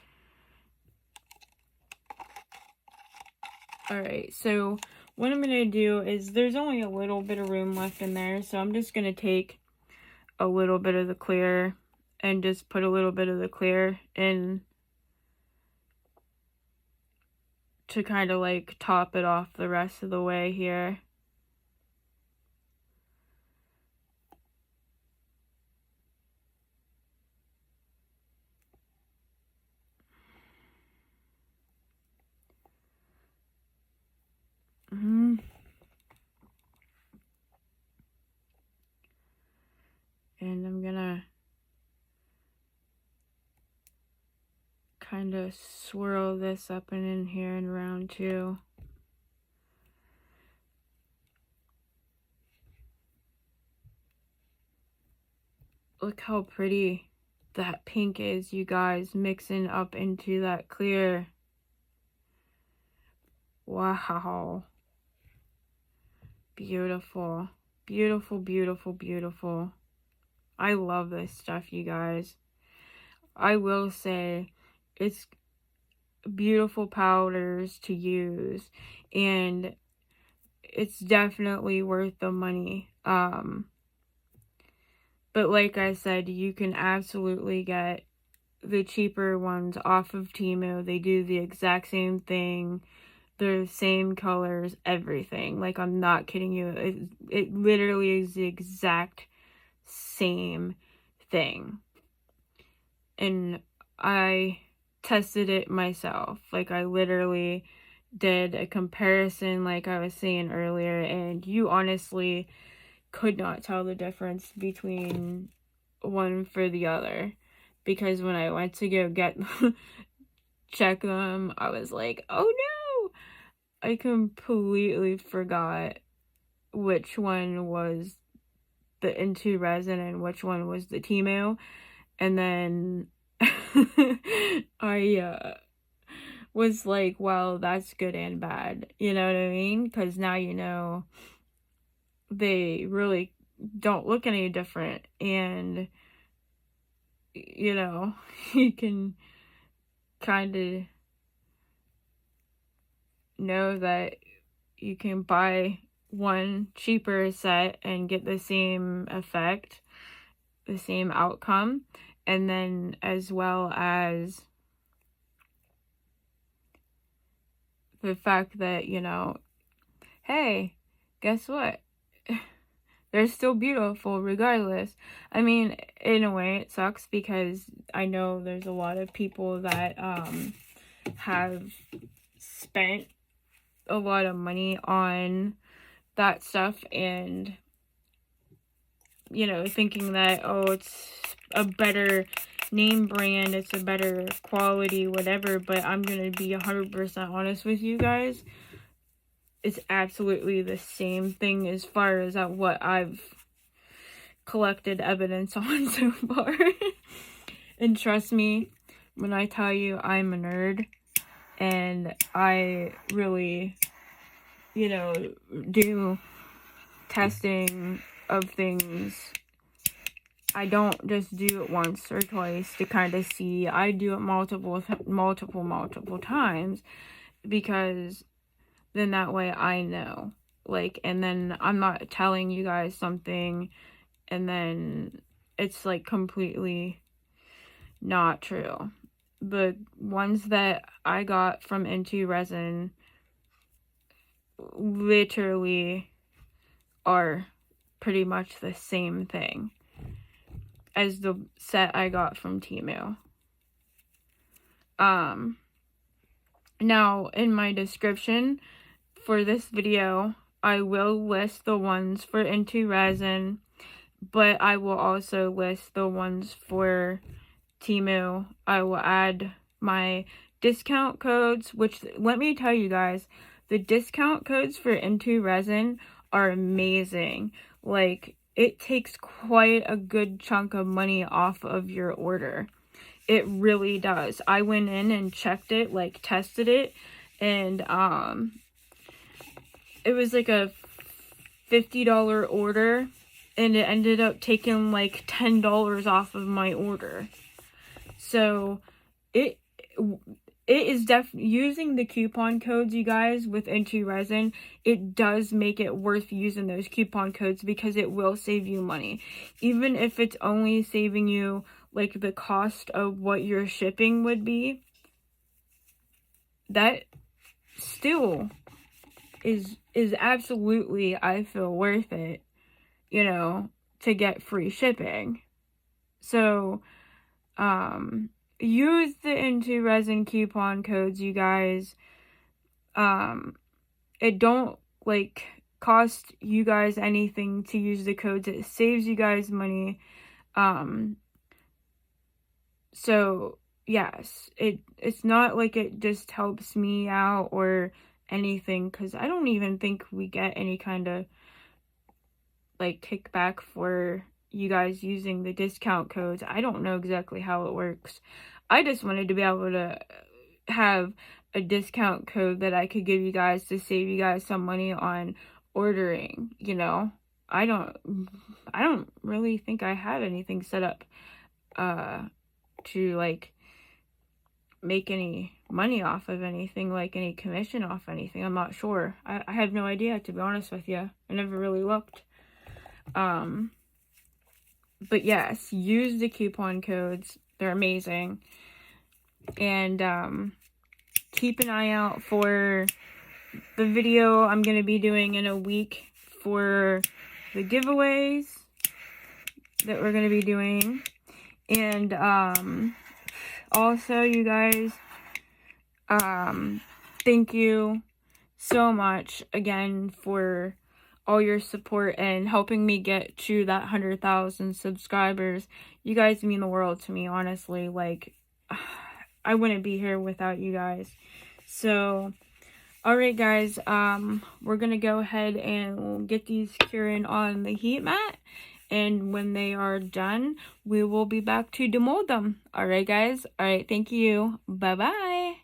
Alright, so what I'm going to do is there's only a little bit of room left in there, so I'm just going to take a little bit of the clear and just put a little bit of the clear in to kind of like top it off the rest of the way here. And I'm gonna kind of swirl this up and in here in round 2. Look how pretty that pink is, you guys, mixing up into that clear. Wow. Beautiful. Beautiful, beautiful, beautiful. I love this stuff, you guys. I will say it's beautiful powders to use, and it's definitely worth the money. But like I said, you can absolutely get the cheaper ones off of Temu. They do the exact same thing. They're the same colors, everything. Like, I'm not kidding you. It literally is the exact same thing. And I tested it myself. Like, I literally did a comparison like I was saying earlier, and you honestly could not tell the difference between one for the other, because when I went to go get check them, I was like, oh no, I completely forgot which one was the INTORESIN and which one was the Temu. And then I was like, well, that's good and bad, you know what I mean? Because now you know they really don't look any different, and you know, you can kind of know that you can buy one cheaper set and get the same effect, the same outcome, and then as well as the fact that, you know, hey, guess what? They're still beautiful regardless. I mean, in a way it sucks because I know there's a lot of people that have spent a lot of money on that stuff, and you know, thinking that, oh, it's a better name brand, it's a better quality, whatever. But I'm gonna be 100% honest with you guys, it's absolutely the same thing as far as what I've collected evidence on so far. And trust me when I tell you, I'm a nerd, and I really, you know, do testing of things. I don't just do it once or twice to kind of see. I do it multiple times, because then that way I know. Like, and then I'm not telling you guys something and then it's like completely not true. The ones that I got from INTORESIN literally are pretty much the same thing as the set I got from Temu. Now in my description for this video, I will list the ones for INTORESIN, but I will also list the ones for Temu. I will add my discount codes, which, let me tell you guys, the discount codes for INTORESIN are amazing. Like, it takes quite a good chunk of money off of your order. It really does. I went in and checked it, like tested it, and it was like a $50 order, and it ended up taking like $10 off of my order. So it is using the coupon codes, you guys, with INTORESIN. It does make it worth using those coupon codes because it will save you money. Even if it's only saving you like the cost of what your shipping would be, that still is absolutely, I feel, worth it, you know, to get free shipping. So, use the INTORESIN coupon codes, you guys. It don't, like, cost you guys anything to use the codes. It saves you guys money. So, yes, it's not like it just helps me out or anything, because I don't even think we get any kind of, like, kickback for you guys using the discount codes. I don't know exactly how it works. I just wanted to be able to have a discount code that I could give you guys to save you guys some money on ordering, you know. I don't really think I have anything set up to, like, make any money off of anything, like any commission off anything. I'm not sure. I have no idea, to be honest with you. I never really looked. But yes, use the coupon codes. They're amazing. And keep an eye out for the video I'm going to be doing in a week for the giveaways that we're going to be doing. And also, you guys, thank you so much again for all your support and helping me get to that 100,000 subscribers. You guys mean the world to me, honestly. Like, I wouldn't be here without you guys. So, alright guys, we're gonna go ahead and get these curing on the heat mat. And when they are done, we will be back to demold them. Alright guys, alright, thank you. Bye-bye.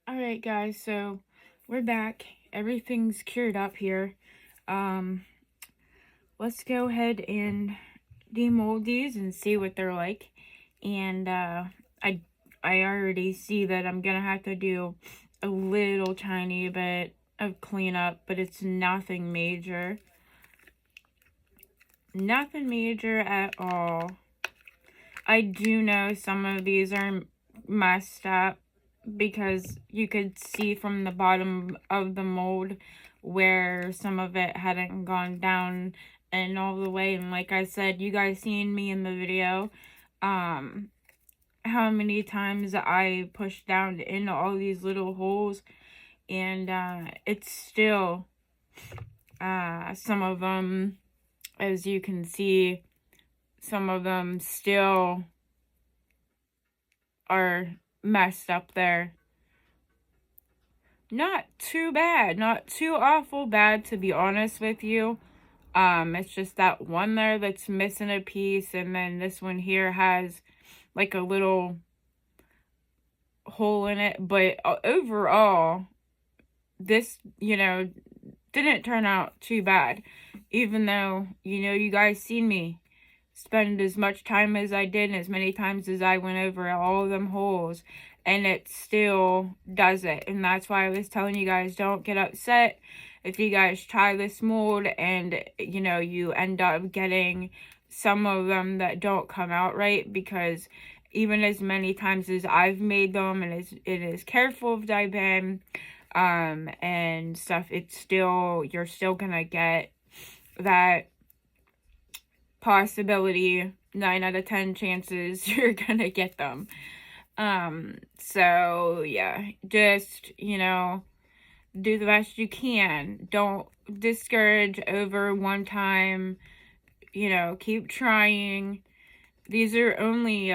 Alright guys, so we're back. Everything's cured up here. Let's go ahead and demold these and see what they're like. And I already see that I'm gonna have to do a little tiny bit of cleanup, but it's nothing major. Nothing major at all. I do know some of these are messed up because you could see from the bottom of the mold where some of it hadn't gone down and all the way. And like I said, you guys seen me in the video, how many times I pushed down into all these little holes, and it's still, some of them, as you can see, some of them still are messed up there. Not too bad, not too awful bad, to be honest with you. It's just that one there that's missing a piece, and then this one here has like a little hole in it. But overall, this, you know, didn't turn out too bad. Even though, you know, you guys seen me spend as much time as I did and as many times as I went over all of them holes, and it still does it. And that's why I was telling you guys, don't get upset if you guys try this mold and, you know, you end up getting some of them that don't come out right, because even as many times as I've made them and as careful as I've been, and stuff, it's still, you're still gonna get that possibility, 9 out of 10 chances you're gonna get them. So yeah, just, you know, do the best you can. Don't discourage over one time, you know, keep trying. These are only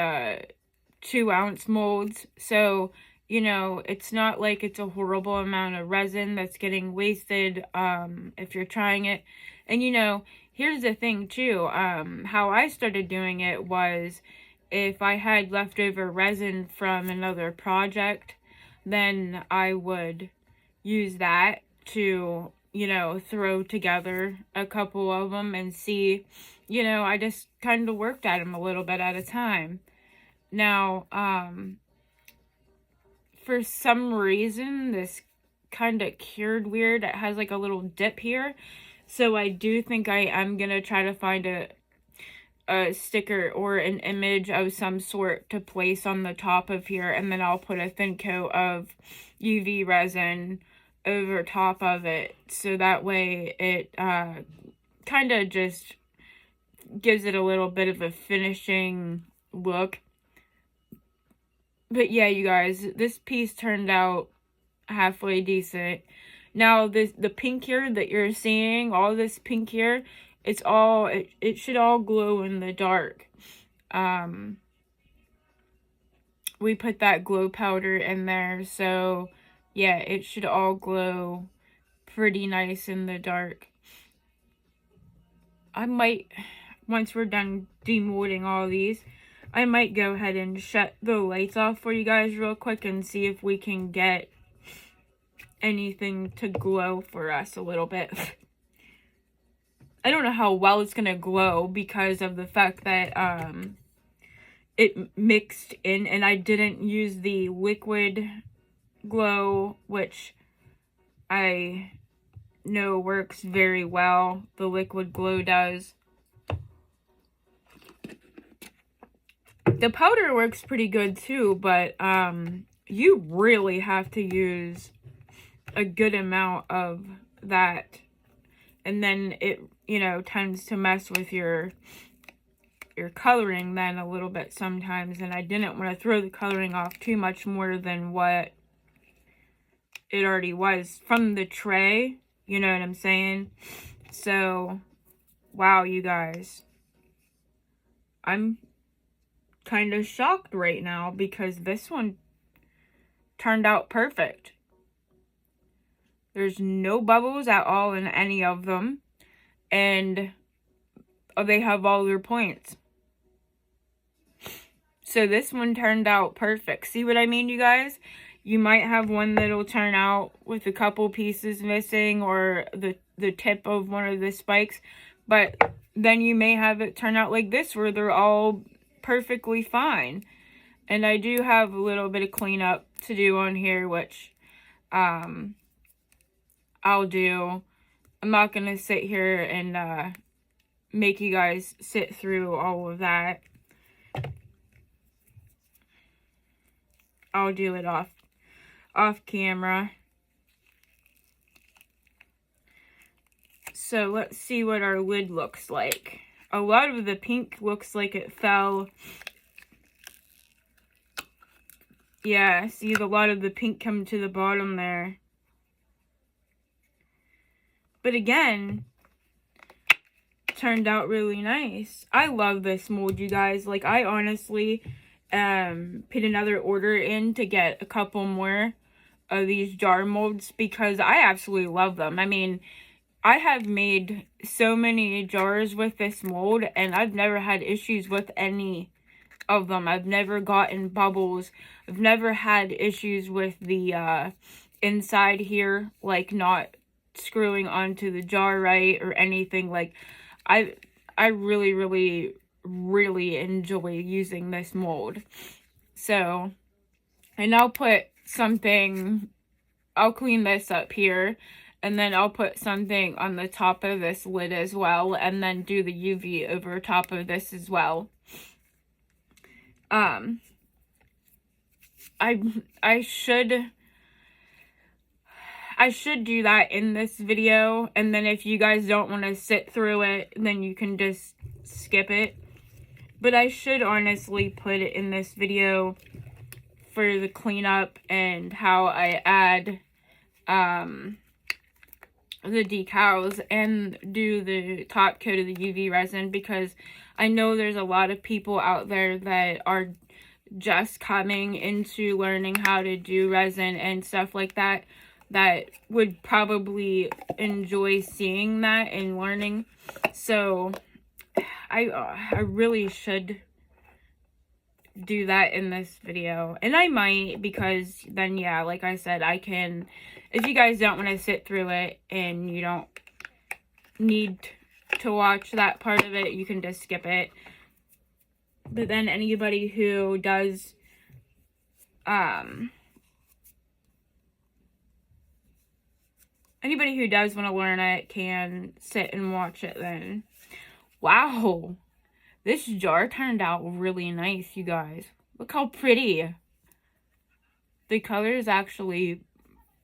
2-ounce molds, so, you know, it's not like it's a horrible amount of resin that's getting wasted if you're trying it. And, you know, here's the thing too, how I started doing it was, if I had leftover resin from another project, then I would use that to, you know, throw together a couple of them and see, you know, I just kind of worked at them a little bit at a time. Now, for some reason, this kind of cured weird. It has like a little dip here. So I do think I am going to try to find a sticker or an image of some sort to place on the top of here. And then I'll put a thin coat of UV resin over top of it. So that way it kind of just gives it a little bit of a finishing look. But yeah, you guys, this piece turned out halfway decent. Now, the pink here that you're seeing, all this pink here, it should all glow in the dark. We put that glow powder in there, so yeah, it should all glow pretty nice in the dark. I might, once we're done demolding all these, I might go ahead and shut the lights off for you guys real quick and see if we can get anything to glow for us a little bit. I don't know how well it's gonna glow because of the fact that it mixed in, and I didn't use the liquid glow, which I know works very well. The liquid glow does. The powder works pretty good too, but you really have to use a good amount of that, and then it, you know, tends to mess with your coloring then a little bit sometimes, and I didn't want to throw the coloring off too much more than what it already was from the tray, you know what I'm saying? So, wow, you guys, I'm kind of shocked right now because this one turned out perfect. There's no bubbles at all in any of them, and they have all their points. So this one turned out perfect. See what I mean, you guys? You might have one that'll turn out with a couple pieces missing or the tip of one of the spikes, but then you may have it turn out like this where they're all perfectly fine. And I do have a little bit of cleanup to do on here, which I'll do. I'm not gonna sit here and make you guys sit through all of that. I'll do it off camera. So let's see what our lid looks like. A lot of the pink looks like it fell. Yeah, see a lot of the pink come to the bottom there. But again, turned out really nice. I love this mold, you guys. Like, I honestly put another order in to get a couple more of these jar molds because I absolutely love them. I mean, I have made so many jars with this mold and I've never had issues with any of them. I've never gotten bubbles. I've never had issues with the inside here, like not screwing onto the jar right or anything. Like, I really, really, really enjoy using this mold. So, and I'll put something, I'll clean this up here, and then I'll put something on the top of this lid as well, and then do the UV over top of this as well. I should do that in this video, and then if you guys don't want to sit through it, then you can just skip it. But I should honestly put it in this video for the cleanup and how I add the decals and do the top coat of the UV resin, because I know there's a lot of people out there that are just coming into learning how to do resin and stuff like that, that would probably enjoy seeing that and learning. So I really should do that in this video, and I might, because then, yeah, like I said, I can, if you guys don't want to sit through it and you don't need to watch that part of it, you can just skip it. But then anybody who does anybody who does want to learn it can sit and watch it then. Wow, this jar turned out really nice, you guys. Look how pretty. The colors actually,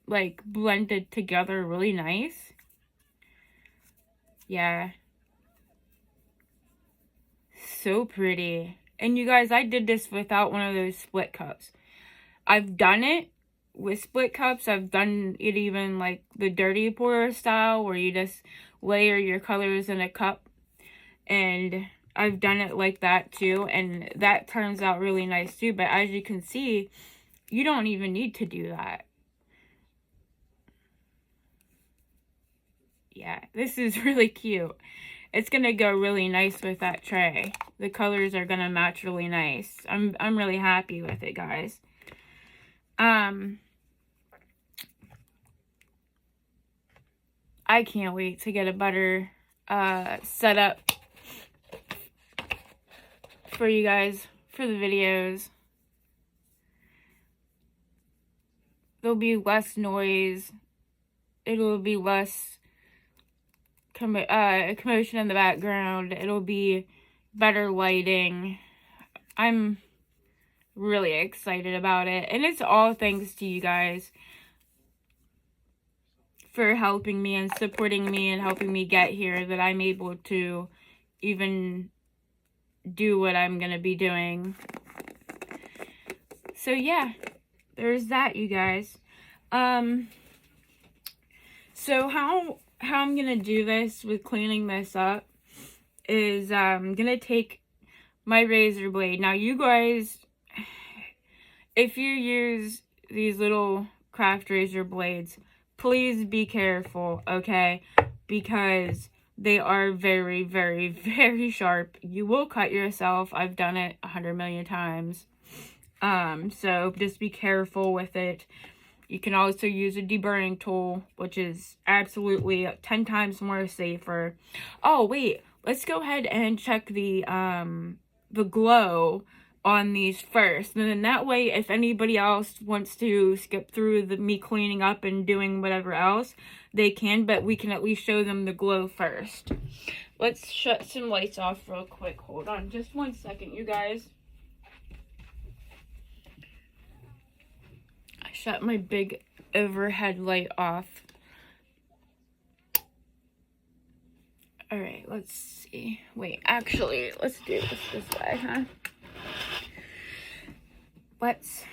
like, blended together really nice. Yeah. So pretty. And you guys, I did this without one of those split cups. I've done it with split cups. I've done it even like the dirty pourer style where you just layer your colors in a cup. And I've done it like that too. And that turns out really nice too. But as you can see, you don't even need to do that. Yeah, this is really cute. It's gonna go really nice with that tray. The colors are gonna match really nice. I'm really happy with it, guys. I can't wait to get a better setup for you guys for the videos. There'll be less noise. It'll be less commotion in the background. It'll be better lighting. I'm really excited about it, and it's all thanks to you guys for helping me and supporting me and helping me get here, that I'm able to even do what I'm gonna be doing. So yeah, there's that, you guys. So how I'm gonna do this with cleaning this up is I'm gonna take my razor blade. Now you guys, if you use these little craft razor blades, please be careful, okay? Because they are very, very, very sharp. You will cut yourself. I've done it 100 million times. So just be careful with it. You can also use a deburring tool, which is absolutely 10 times more safer. Oh, wait. Let's go ahead and check the glow on these first, and then that way, if anybody else wants to skip through me cleaning up and doing whatever else, they can, but we can at least show them the glow first. Let's shut some lights off real quick. Hold on just 1 second, you guys. I shut my big overhead light off. Alright, let's see. Wait, actually, let's do this way, huh? Let's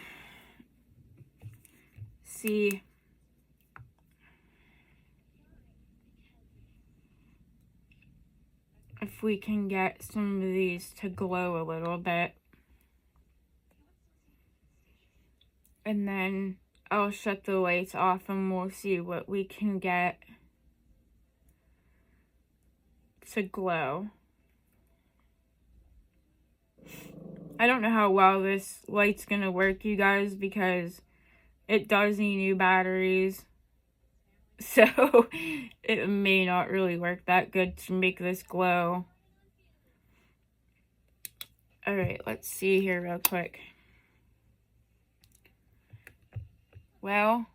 see if we can get some of these to glow a little bit. And then I'll shut the lights off and we'll see what we can get to glow. I don't know how well this light's gonna work, you guys, because it does need new batteries. So it may not really work that good to make this glow. Alright, let's see here real quick. Well,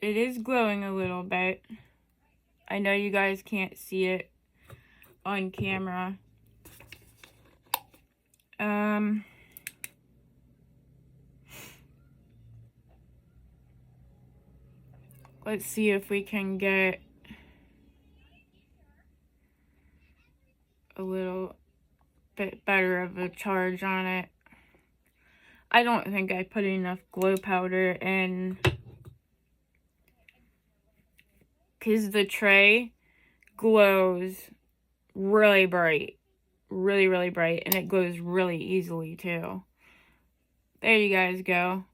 it is glowing a little bit. I know you guys can't see it on camera. Let's see if we can get a little bit better of a charge on it. I don't think I put enough glow powder in, because the tray glows really bright. Really, really bright. And it glows really easily, too. There you guys go.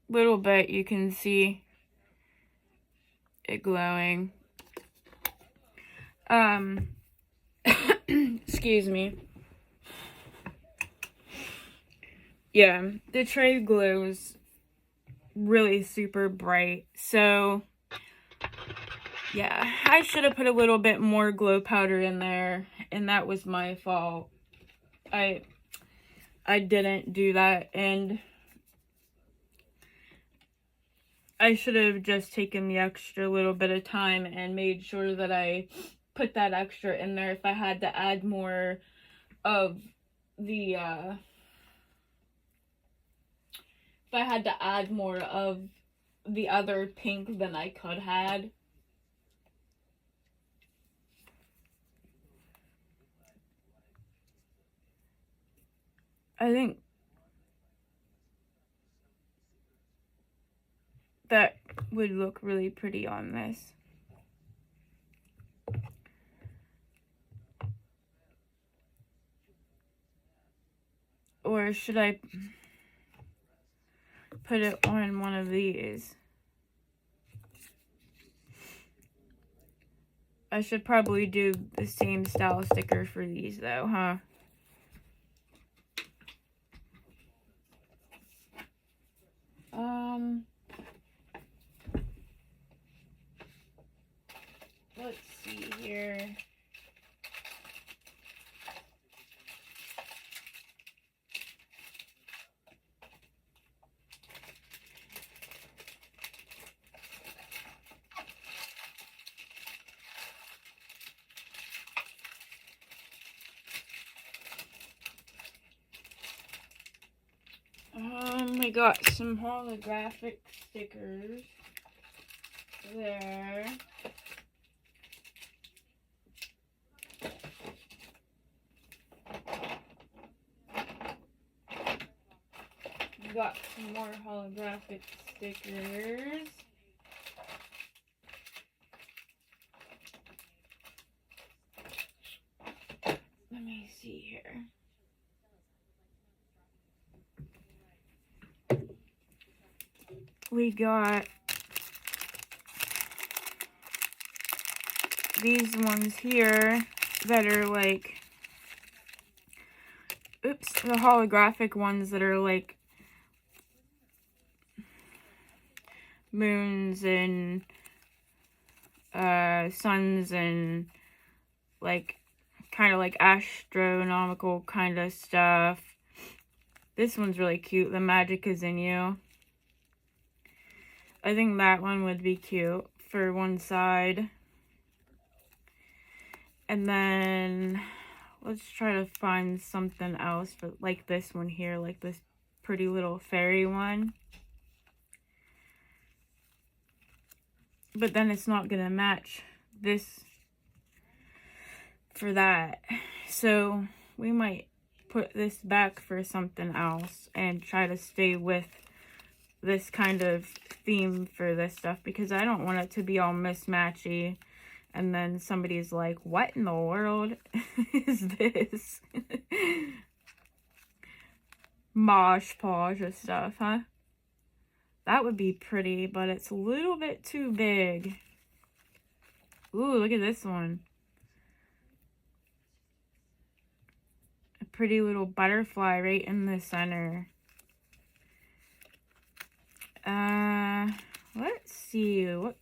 Little bit you can see it glowing. Excuse me. Yeah, the tray glows really super bright. So yeah, I should have put a little bit more glow powder in there, and that was my fault. I didn't do that, and I should have just taken the extra little bit of time and made sure that I put that extra in there if I had to add more of the if I had to add more of the other pink than I could had. I think that would look really pretty on this. Or should I put it on one of these? I should probably do the same style sticker for these though, huh? Let's see here. We got some holographic stickers there. We got some more holographic stickers. Let me see here. We got these ones here that are like, oops, the holographic ones that are like moons and suns and like kind of like astronomical kind of stuff. This one's really cute. The magic is in you. I think that one would be cute for one side. And then let's try to find something else for like this one here, like this pretty little fairy one. But then it's not gonna match this for that. So we might put this back for something else and try to stay with this kind of theme for this stuff, because I don't want it to be all mismatchy and then somebody's like, what in the world is this? Mosh posh of stuff, huh? That would be pretty, but it's a little bit too big. Ooh, look at this one. A pretty little butterfly right in the center. Let's see what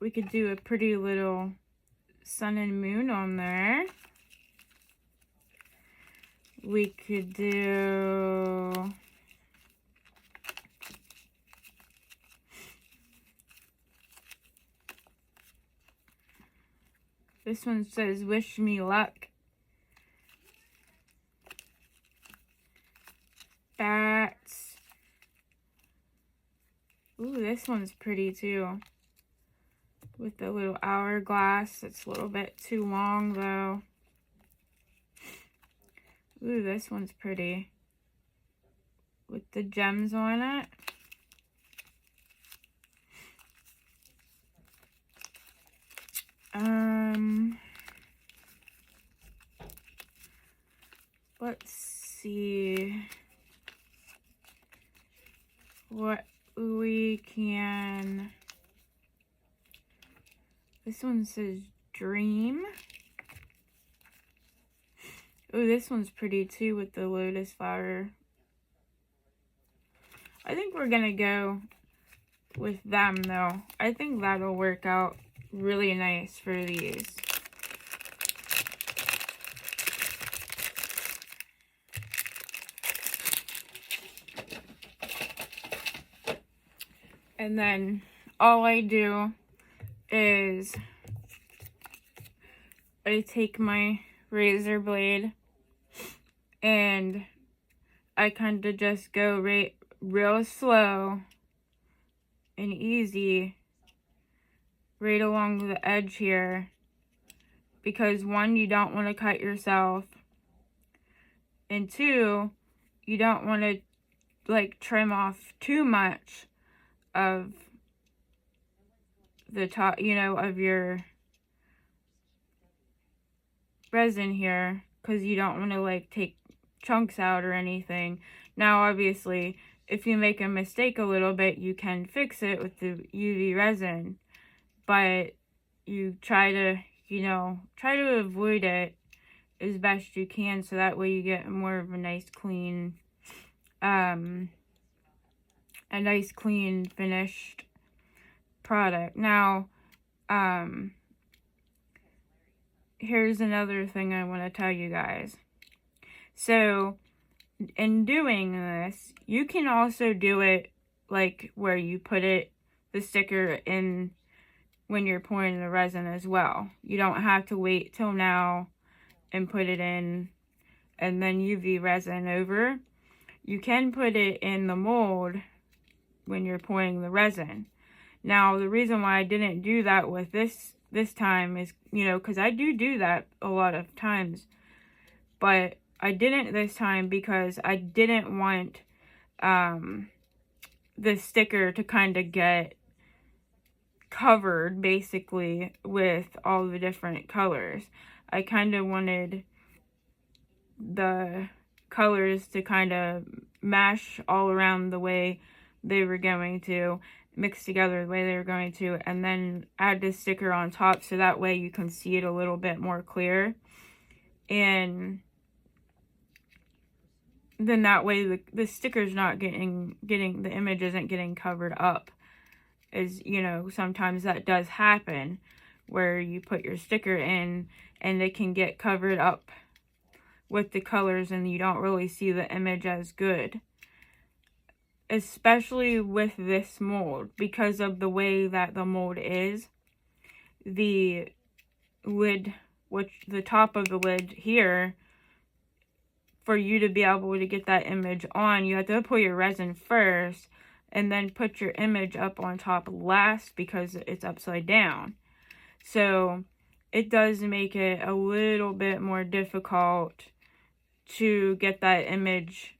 we could do a pretty little sun and moon on there. We could do this one says wish me luck. Bats. Ooh, this one's pretty too. With the little hourglass. It's a little bit too long though. Ooh, this one's pretty. With the gems on it. Let's see what we can. This one says dream. Oh, this one's pretty too with the lotus flower. I think we're gonna go with them though. I think that'll work out really nice for these. And then all I do is I take my razor blade and I kind of just go real slow and easy right along the edge here, because one, you don't want to cut yourself, and two, you don't want to like trim off too much of the top, you know, of your resin here, because you don't want to like take chunks out or anything. Now obviously if you make a mistake a little bit, you can fix it with the UV resin, but you try to, you know, try to avoid it as best you can, so that way you get more of a nice clean finished product. Now here's another thing I want to tell you guys. So in doing this, you can also do it like where you put the sticker in when you're pouring the resin as well. You don't have to wait till now and put it in and then UV resin over. You can put it in the mold when you're pouring the resin. Now, the reason why I didn't do that with this time is, you know, because I do that a lot of times, but I didn't this time because I didn't want the sticker to kind of get covered basically with all the different colors. I kind of wanted the colors to kind of mash all around the way they were going to, mix together the way they were going to, and then add the sticker on top so that way you can see it a little bit more clear. And then that way the sticker's not getting the image isn't getting covered up. As you know, sometimes that does happen where you put your sticker in and it can get covered up with the colors and you don't really see the image as good. Especially with this mold, because of the way that the mold is. The lid, the top of the lid here, for you to be able to get that image on, you have to put your resin first and then put your image up on top last because it's upside down. So it does make it a little bit more difficult to get that image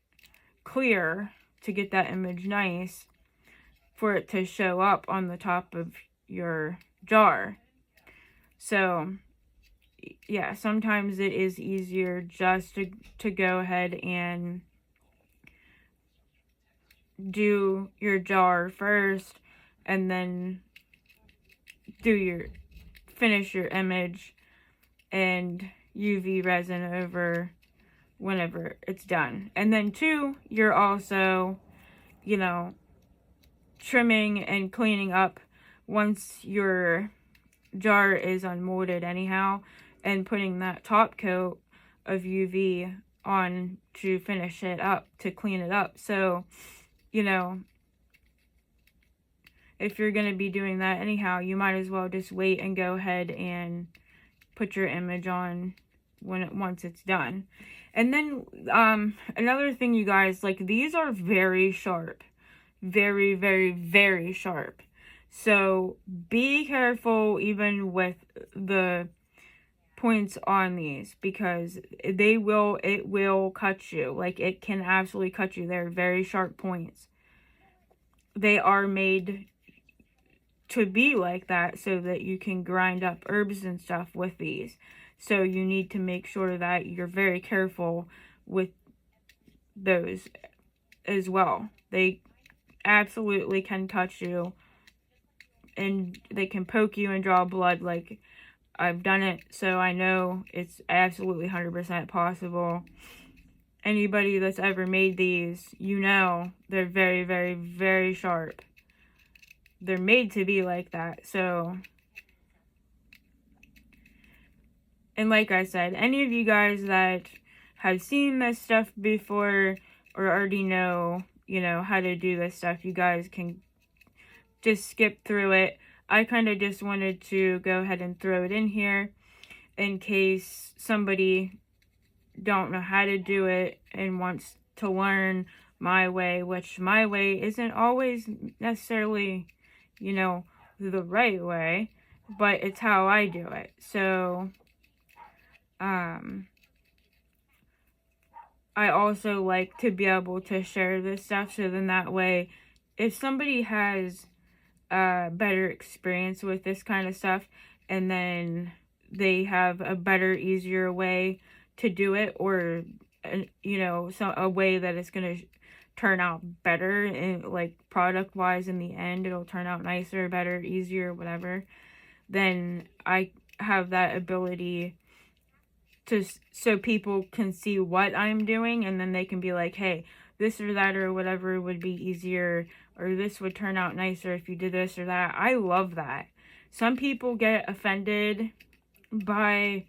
clear, to get that image nice, for it to show up on the top of your jar. So yeah, sometimes it is easier just to go ahead and do your jar first and then finish your image and UV resin over whenever it's done. And then two, you're also, you know, trimming and cleaning up once your jar is unmolded anyhow, and putting that top coat of UV on to finish it up, to clean it up. So, you know, if you're going to be doing that anyhow, you might as well just wait and go ahead and put your image on once it's done. And then another thing, you guys, like, these are very sharp. Very, very, very sharp. So be careful even with the points on these, because it will cut you. Like, it can absolutely cut you. They're very sharp points. They are made to be like that so that you can grind up herbs and stuff with these. So you need to make sure that you're very careful with those as well. They absolutely can touch you, and they can poke you and draw blood. Like, I've done it, so I know it's absolutely 100% possible. Anybody that's ever made these, you know, they're very, very, very sharp. They're made to be like that. So, and like I said, any of you guys that have seen this stuff before or already know, you know, how to do this stuff, you guys can just skip through it. I kind of just wanted to go ahead and throw it in here in case somebody don't know how to do it and wants to learn my way, which my way isn't always necessarily, you know, the right way, but it's how I do it. So, I also like to be able to share this stuff, so then that way, if somebody has a better experience with this kind of stuff, and then they have a better, easier way to do it, or you know, a way that it's gonna turn out better, and like product wise in the end it'll turn out nicer, better, easier, whatever, then I have that ability to, so people can see what I'm doing, and then they can be like, hey, this or that or whatever would be easier, or this would turn out nicer if you did this or that. I love that. Some people get offended by,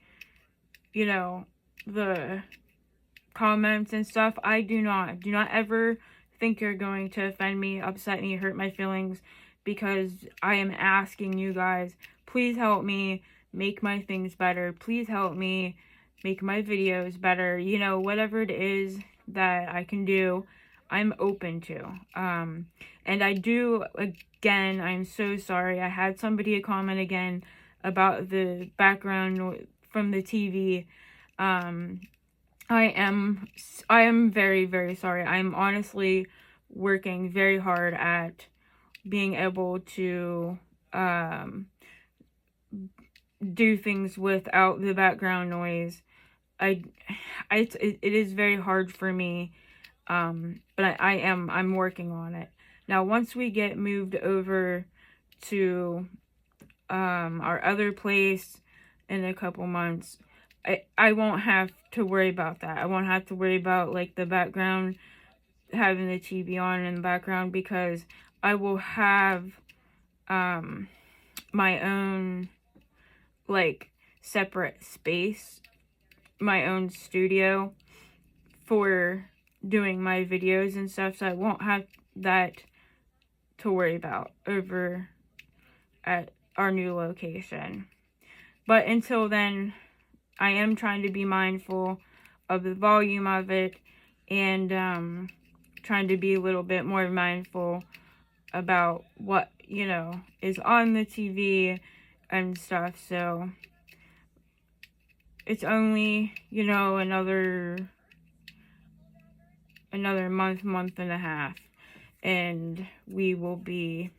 you know, the comments and stuff. I do not. Do not ever think you're going to offend me, upset me, hurt my feelings, because I am asking you guys, please help me make my things better. Please help me make my videos better. You know, whatever it is that I can do, I'm open to. And I do, again, I'm so sorry. I had somebody comment again about the background from the TV. I am very, very sorry. I'm honestly working very hard at being able to do things without the background noise. It is very hard for me, but I'm working on it. Now, once we get moved over to our other place in a couple months, I won't have to worry about that. I won't have to worry about like the background, having the TV on in the background, because I will have my own like separate space, my own studio for doing my videos and stuff, so I won't have that to worry about over at our new location. But until then, I am trying to be mindful of the volume of it, and trying to be a little bit more mindful about what, you know, is on the TV and stuff. So it's only, you know, another month and a half, and we will be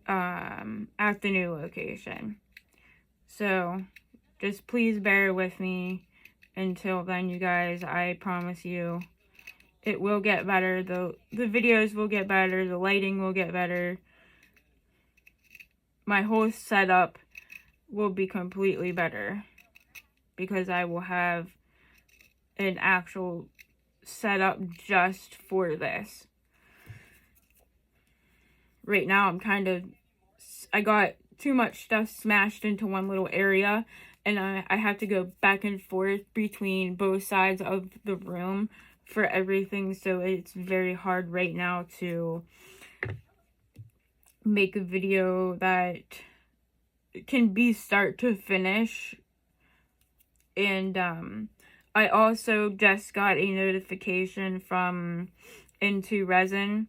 at the new location. So just please bear with me until then, you guys. I promise you it will get better. The videos will get better. The lighting will get better. My whole setup will be completely better, because I will have an actual setup just for this. Right now I got too much stuff smashed into one little area, and I have to go back and forth between both sides of the room for everything, so it's very hard right now to make a video that can be start to finish. And I also just got a notification from INTORESIN,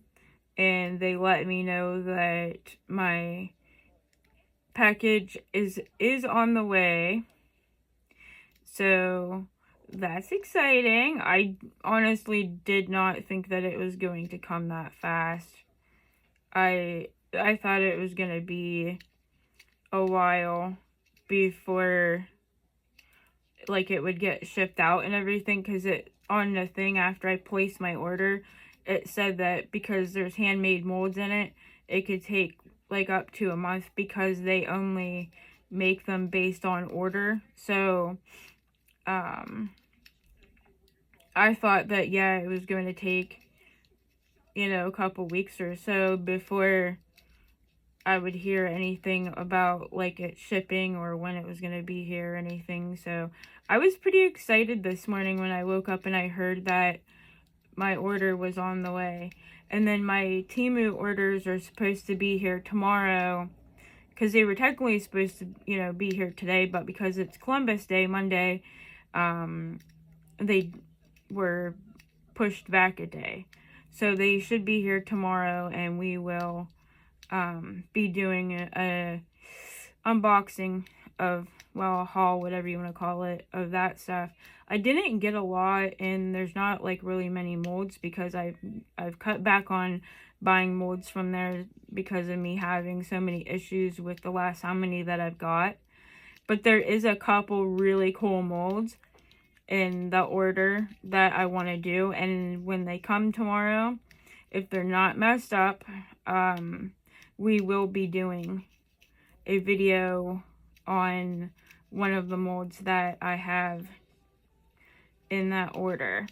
and they let me know that my package is on the way. So that's exciting. I honestly did not think that it was going to come that fast. I thought it was going to be a while before like it would get shipped out and everything, because it on the thing after I placed my order, it said that because there's handmade molds in it, it could take like up to a month, because they only make them based on order. So I thought that, yeah, it was going to take, you know, a couple weeks or so before I would hear anything about like it shipping or when it was going to be here or anything. So I was pretty excited this morning when I woke up and I heard that my order was on the way. And then my Temu orders are supposed to be here tomorrow, because they were technically supposed to, you know, be here today, but because it's Columbus Day, Monday, they were pushed back a day. So they should be here tomorrow, and we will be doing a unboxing of, well, a haul, whatever you want to call it, of that stuff. I didn't get a lot, and there's not like really many molds because I've cut back on buying molds from there because of me having so many issues with the last how many that I've got. But there is a couple really cool molds in the order that I want to do, and when they come tomorrow, if they're not messed up, we will be doing a video on one of the molds that I have in that order.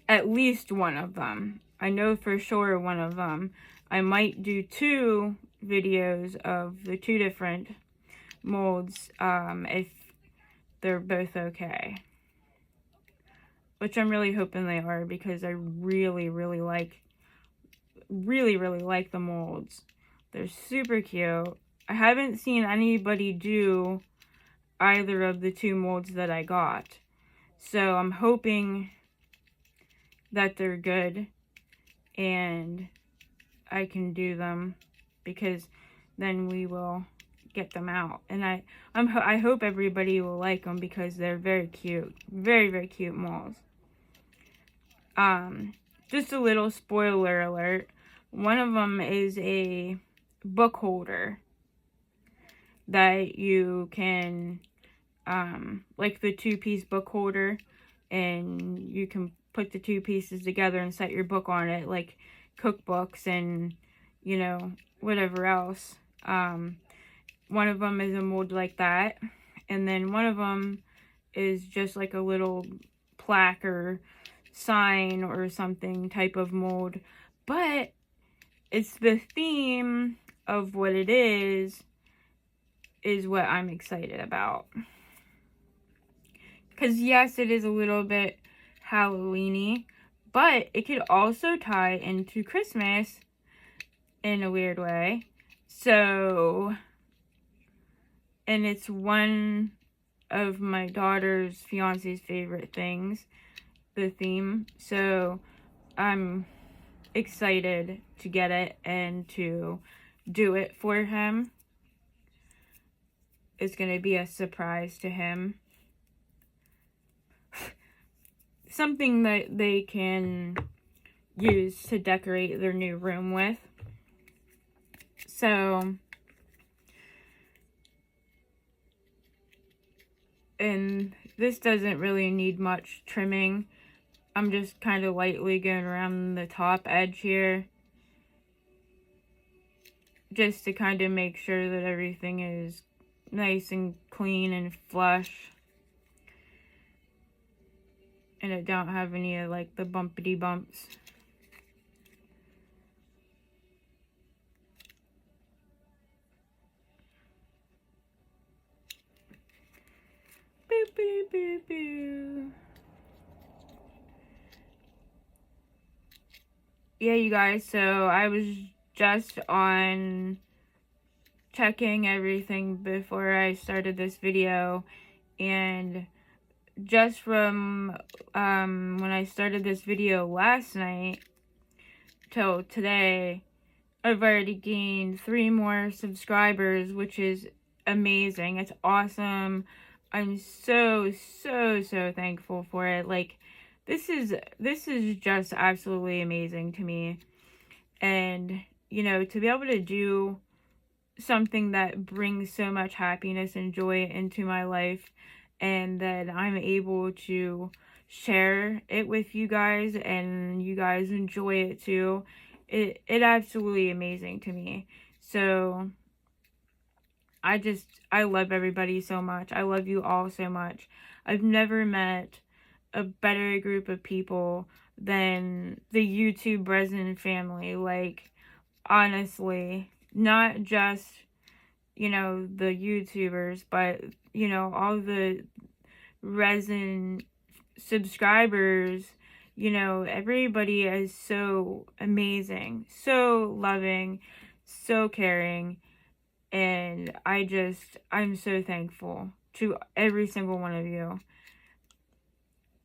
At least one of them. I know for sure one of them. I might do 2 videos of the 2 different molds if they're both okay. Which I'm really hoping they are, because I really like the molds. They're super cute. I haven't seen anybody do either of the 2 molds that I got. So I'm hoping that they're good and I can do them, because then we will get them out. And I hope everybody will like them, because they're very cute. Very cute molds. Just a little spoiler alert. One of them is a book holder that you can, like the 2-piece book holder, and you can put the 2 pieces together and set your book on it, like cookbooks and, you know, whatever else. One of them is a mold like that, and then one of them is just like a little plaque or sign or something type of mold, but it's the theme of what it is what I'm excited about. Because yes, it is a little bit Halloween-y, but it could also tie into Christmas in a weird way. So, and it's one of my daughter's fiance's favorite things, the theme. So I'm excited to get it and to do it for him. It's going to be a surprise to him. Something that they can use to decorate their new room with. So, and this doesn't really need much trimming. I'm just kind of lightly going around the top edge here, just to kind of make sure that everything is nice and clean and flush, and it don't have any of like the bumpity bumps. Boo, boo, boo, boo. Yeah, you guys, so I was just on checking everything before I started this video, and just from when I started this video last night till today, I've already gained 3 more subscribers, which is amazing. It's awesome. I'm so thankful for it. Like, this is just absolutely amazing to me. And, you know, to be able to do something that brings so much happiness and joy into my life, and that I'm able to share it with you guys and you guys enjoy it too, it absolutely amazing to me. So I love everybody so much. I love you all so much. I've never met a better group of people than the YouTube resin family. Like, honestly, not just, you know, the YouTubers, but, you know, all the resin subscribers. You know, everybody is so amazing, so loving, so caring, and I'm so thankful to every single one of you.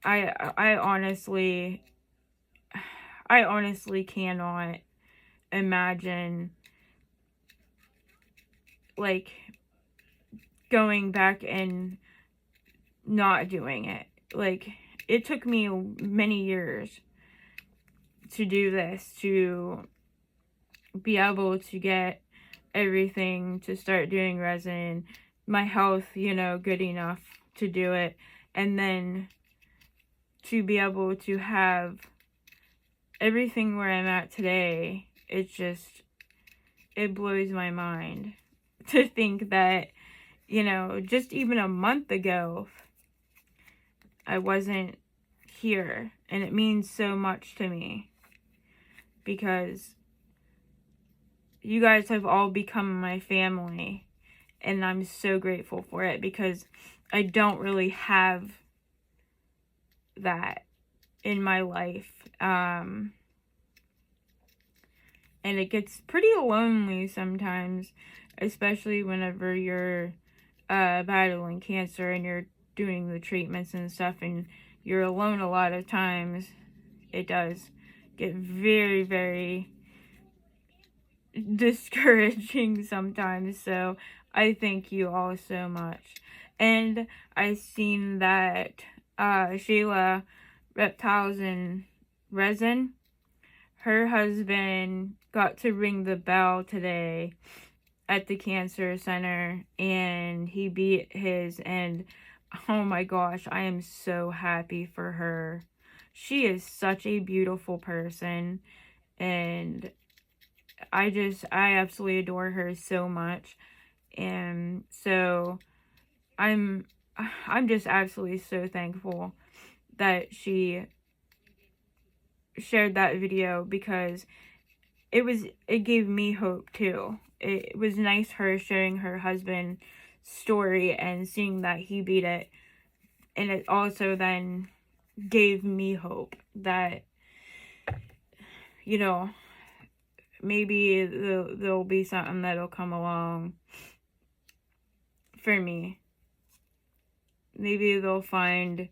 I honestly cannot imagine, like, going back and not doing it. Like, it took me many years to do this, to be able to get everything, to start doing resin, my health, you know, good enough to do it, and then to be able to have everything where I'm at today. It blows my mind to think that, you know, just even a month ago, I wasn't here, and it means so much to me because you guys have all become my family, and I'm so grateful for it because I don't really have that in my life. And it gets pretty lonely sometimes, especially whenever you're battling cancer and you're doing the treatments and stuff and you're alone a lot of times. It does get very, very discouraging sometimes. So I thank you all so much. And I seen that Sheila Reptiles and Resin, her husband got to ring the bell today at the cancer center, and he beat his, and oh my gosh, I am so happy for her. She is such a beautiful person, and I absolutely adore her so much. And so I'm just absolutely so thankful that she shared that video because it gave me hope too. It was nice her sharing her husband's story and seeing that he beat it, and it also then gave me hope that, you know, maybe there'll be something that'll come along for me. Maybe they'll find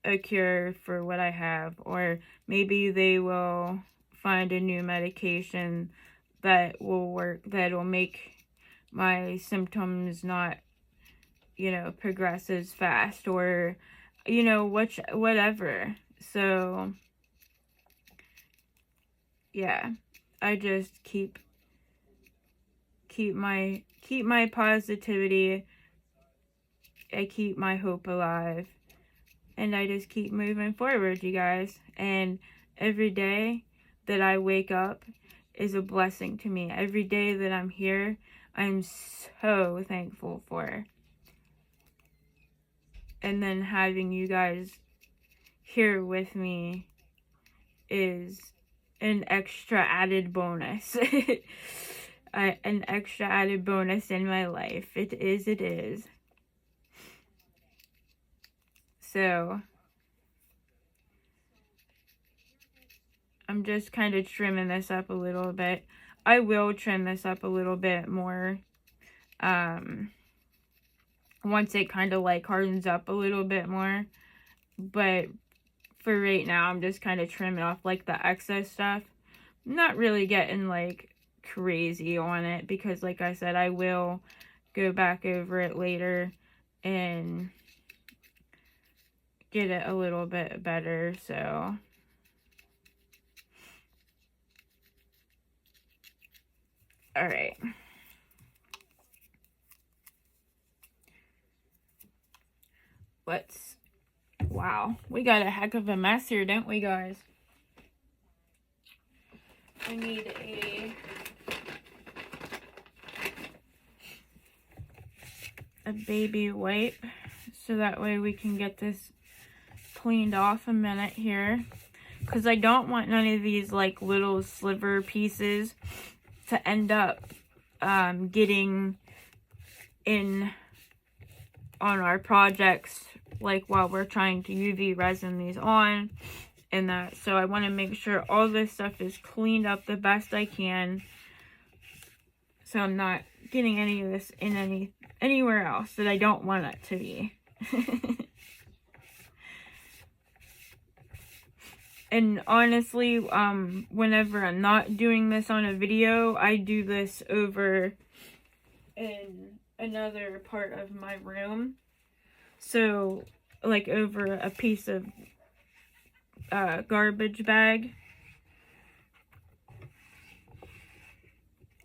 a cure for what I have, or maybe they will find a new medication that will work, that'll make my symptoms not, you know, progress as fast, or, you know, whatever. So yeah, I just keep my positivity, I keep my hope alive, and I just keep moving forward, you guys. And every day that I wake up is a blessing to me. Every day that I'm here, I'm so thankful for. And then having you guys here with me is an extra added bonus. An extra added bonus in my life. It is. So I'm just kind of trimming this up a little bit. I will trim this up a little bit more once it kind of like hardens up a little bit more. But for right now, I'm just kind of trimming off like the excess stuff. I'm not really getting like crazy on it because, like I said, I will go back over it later and get it a little bit better. So all right. Wow, we got a heck of a mess here, don't we, guys? I need a baby wipe so that way we can get this cleaned off a minute here, because I don't want none of these like little sliver pieces to end up getting in on our projects like while we're trying to UV resin these on and that. So I want to make sure all this stuff is cleaned up the best I can, so I'm not getting any of this in anywhere else that I don't want it to be. And honestly, whenever I'm not doing this on a video, I do this over in another part of my room. So, like over a piece of garbage bag.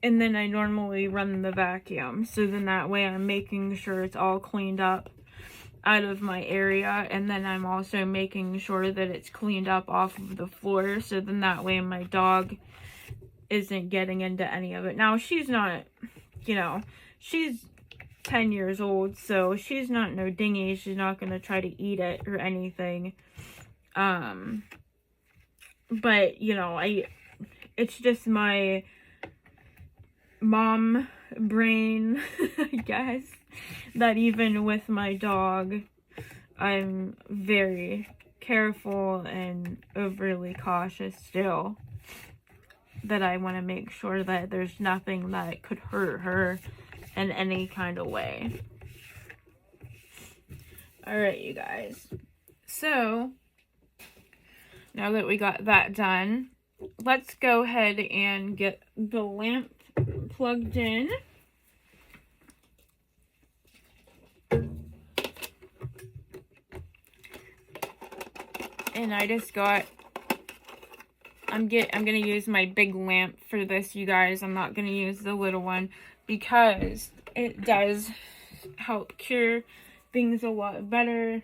And then I normally run the vacuum. So then that way I'm making sure it's all cleaned up out of my area, and then I'm also making sure that it's cleaned up off of the floor, so then that way my dog isn't getting into any of it. Now, she's not, you know, she's 10 years old, so she's not no dingy. She's not going to try to eat it or anything. But, you know, it's just my mom brain, I guess, that even with my dog, I'm very careful and overly cautious still. That I want to make sure that there's nothing that could hurt her in any kind of way. Alright, you guys. So, now that we got that done, let's go ahead and get the lamp plugged in. And I just got, I'm gonna use my big lamp for this, you guys. I'm not gonna use the little one because it does help cure things a lot better.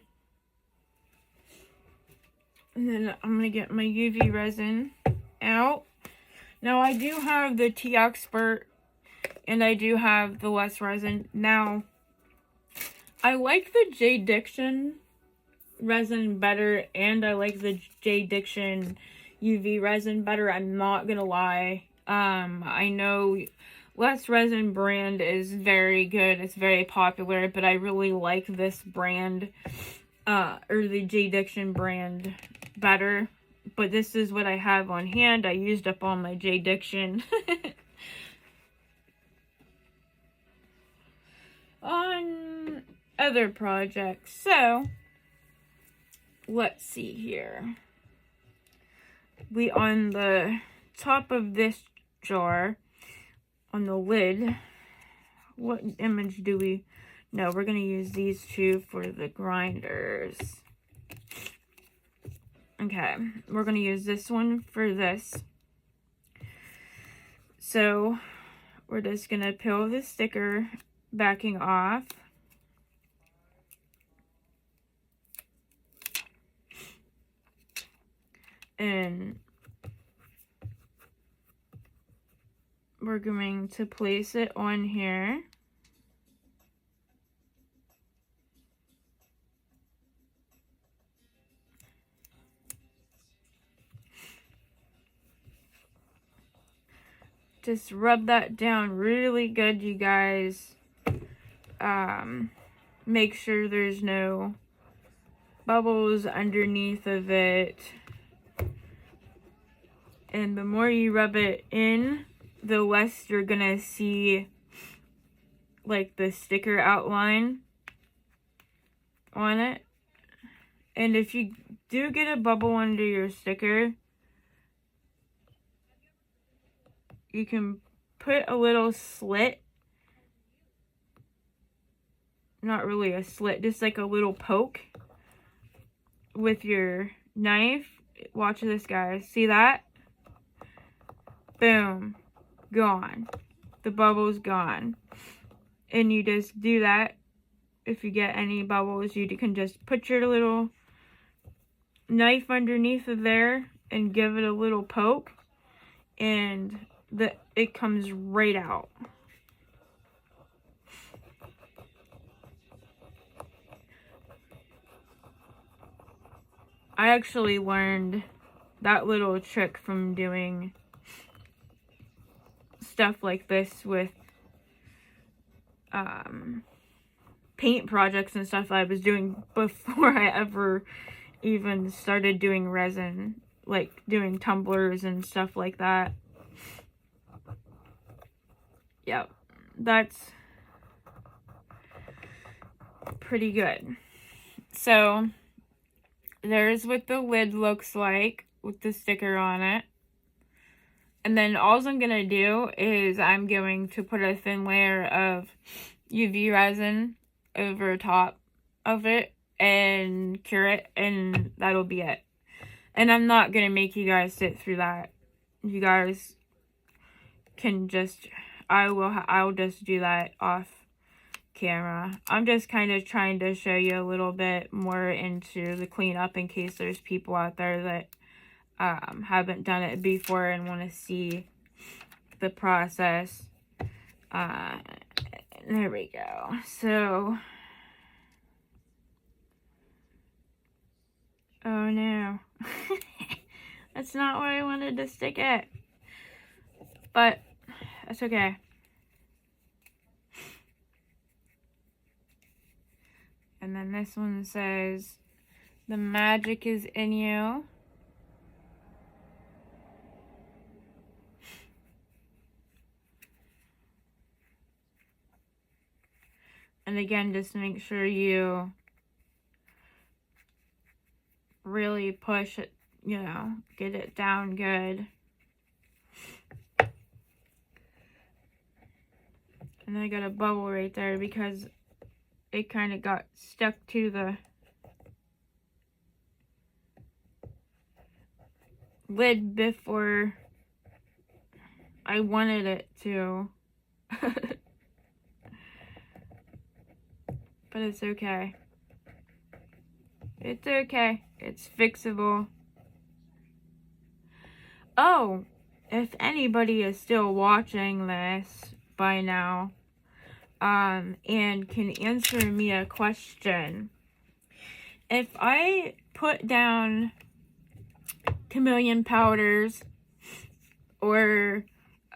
And then I'm gonna get my UV resin out. Now I do have the Tea Expert and I do have the less resin. Now, I like the J. Diction resin better, and I like the J. Diction UV resin better. I'm not gonna lie. I know Less Resin brand is very good. It's very popular, but I really like this brand, or the J. Diction brand better. But this is what I have on hand. I used up all my J. Diction on other projects. So, let's see here. On the top of this jar, on the lid, what image do we... No, we're going to use these two for the grinders. Okay, we're going to use this one for this. So, we're just going to peel the sticker backing off. And we're going to place it on here. Just rub that down really good, you guys. Make sure there's no bubbles underneath of it. And the more you rub it in, the less you're gonna see like the sticker outline on it. And if you do get a bubble under your sticker, you can put a little slit, not really a slit, just like a little poke with your knife. Watch this, guys. See that? Boom. Gone. The bubble's gone. And you just do that. If you get any bubbles, you can just put your little knife underneath of there and give it a little poke, and it comes right out. I actually learned that little trick from doing stuff like this with paint projects and stuff I was doing before I ever even started doing resin, like doing tumblers and stuff like that. Yep, that's pretty good. So there's what the lid looks like with the sticker on it. And then all I'm going to do is I'm going to put a thin layer of UV resin over top of it and cure it, and that'll be it. And I'm not going to make you guys sit through that. You guys can just, I'll just do that off camera. I'm just kind of trying to show you a little bit more into the cleanup in case there's people out there that haven't done it before and want to see the process. There we go. So, oh no. That's not where I wanted to stick it. But that's okay. And then this one says, "The magic is in you." And again, just make sure you really push it, you know, get it down good. And I got a bubble right there because it kind of got stuck to the lid before I wanted it to. But it's okay. It's okay. It's fixable. Oh, if anybody is still watching this by now, and can answer me a question. If I put down chameleon powders or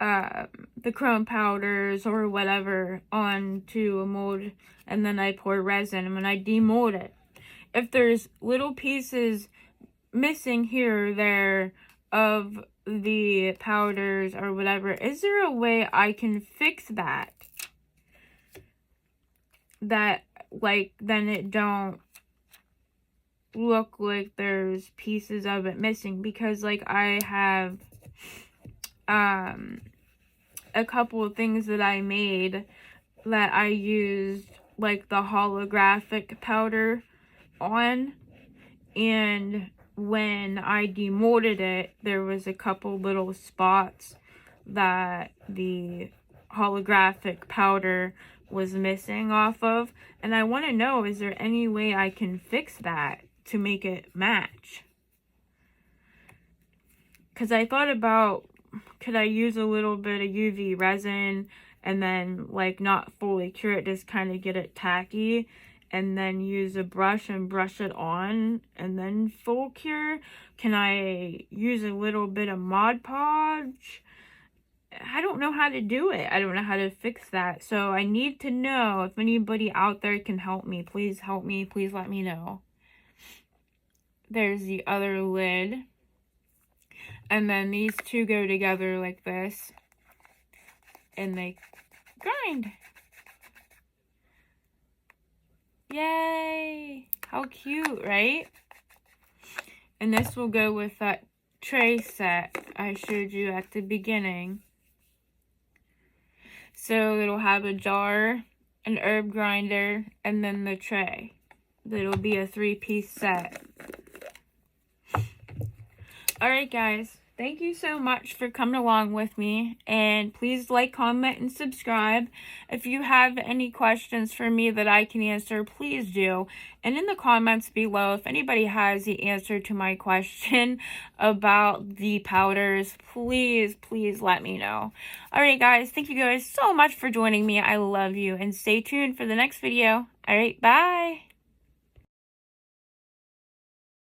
the chrome powders or whatever onto a mold, and then I pour resin, and when I demold it, if there's little pieces missing here or there of the powders or whatever, is there a way I can fix that? That, like, then it don't look like there's pieces of it missing? Because, like, I have a couple of things that I made that I used, like, the holographic powder on, and when I demolded it, there was a couple little spots that the holographic powder was missing off of, and I want to know, is there any way I can fix that to make it match? Because I thought about, could I use a little bit of UV resin and then, like, not fully cure it, just kind of get it tacky, and then use a brush and brush it on and then full cure? Can I use a little bit of Mod Podge? I don't know how to do it. I don't know how to fix that. So I need to know if anybody out there can help me. Please help me. Please let me know. There's the other lid. And then these two go together like this. And they grind. Yay! How cute, right? And this will go with that tray set I showed you at the beginning. So it'll have a jar, an herb grinder, and then the tray. It'll be a 3-piece set. Alright guys, thank you so much for coming along with me, and please like, comment, and subscribe. If you have any questions for me that I can answer, please do. And in the comments below, if anybody has the answer to my question about the powders, please let me know. Alright guys, thank you guys so much for joining me. I love you, and stay tuned for the next video. Alright, bye!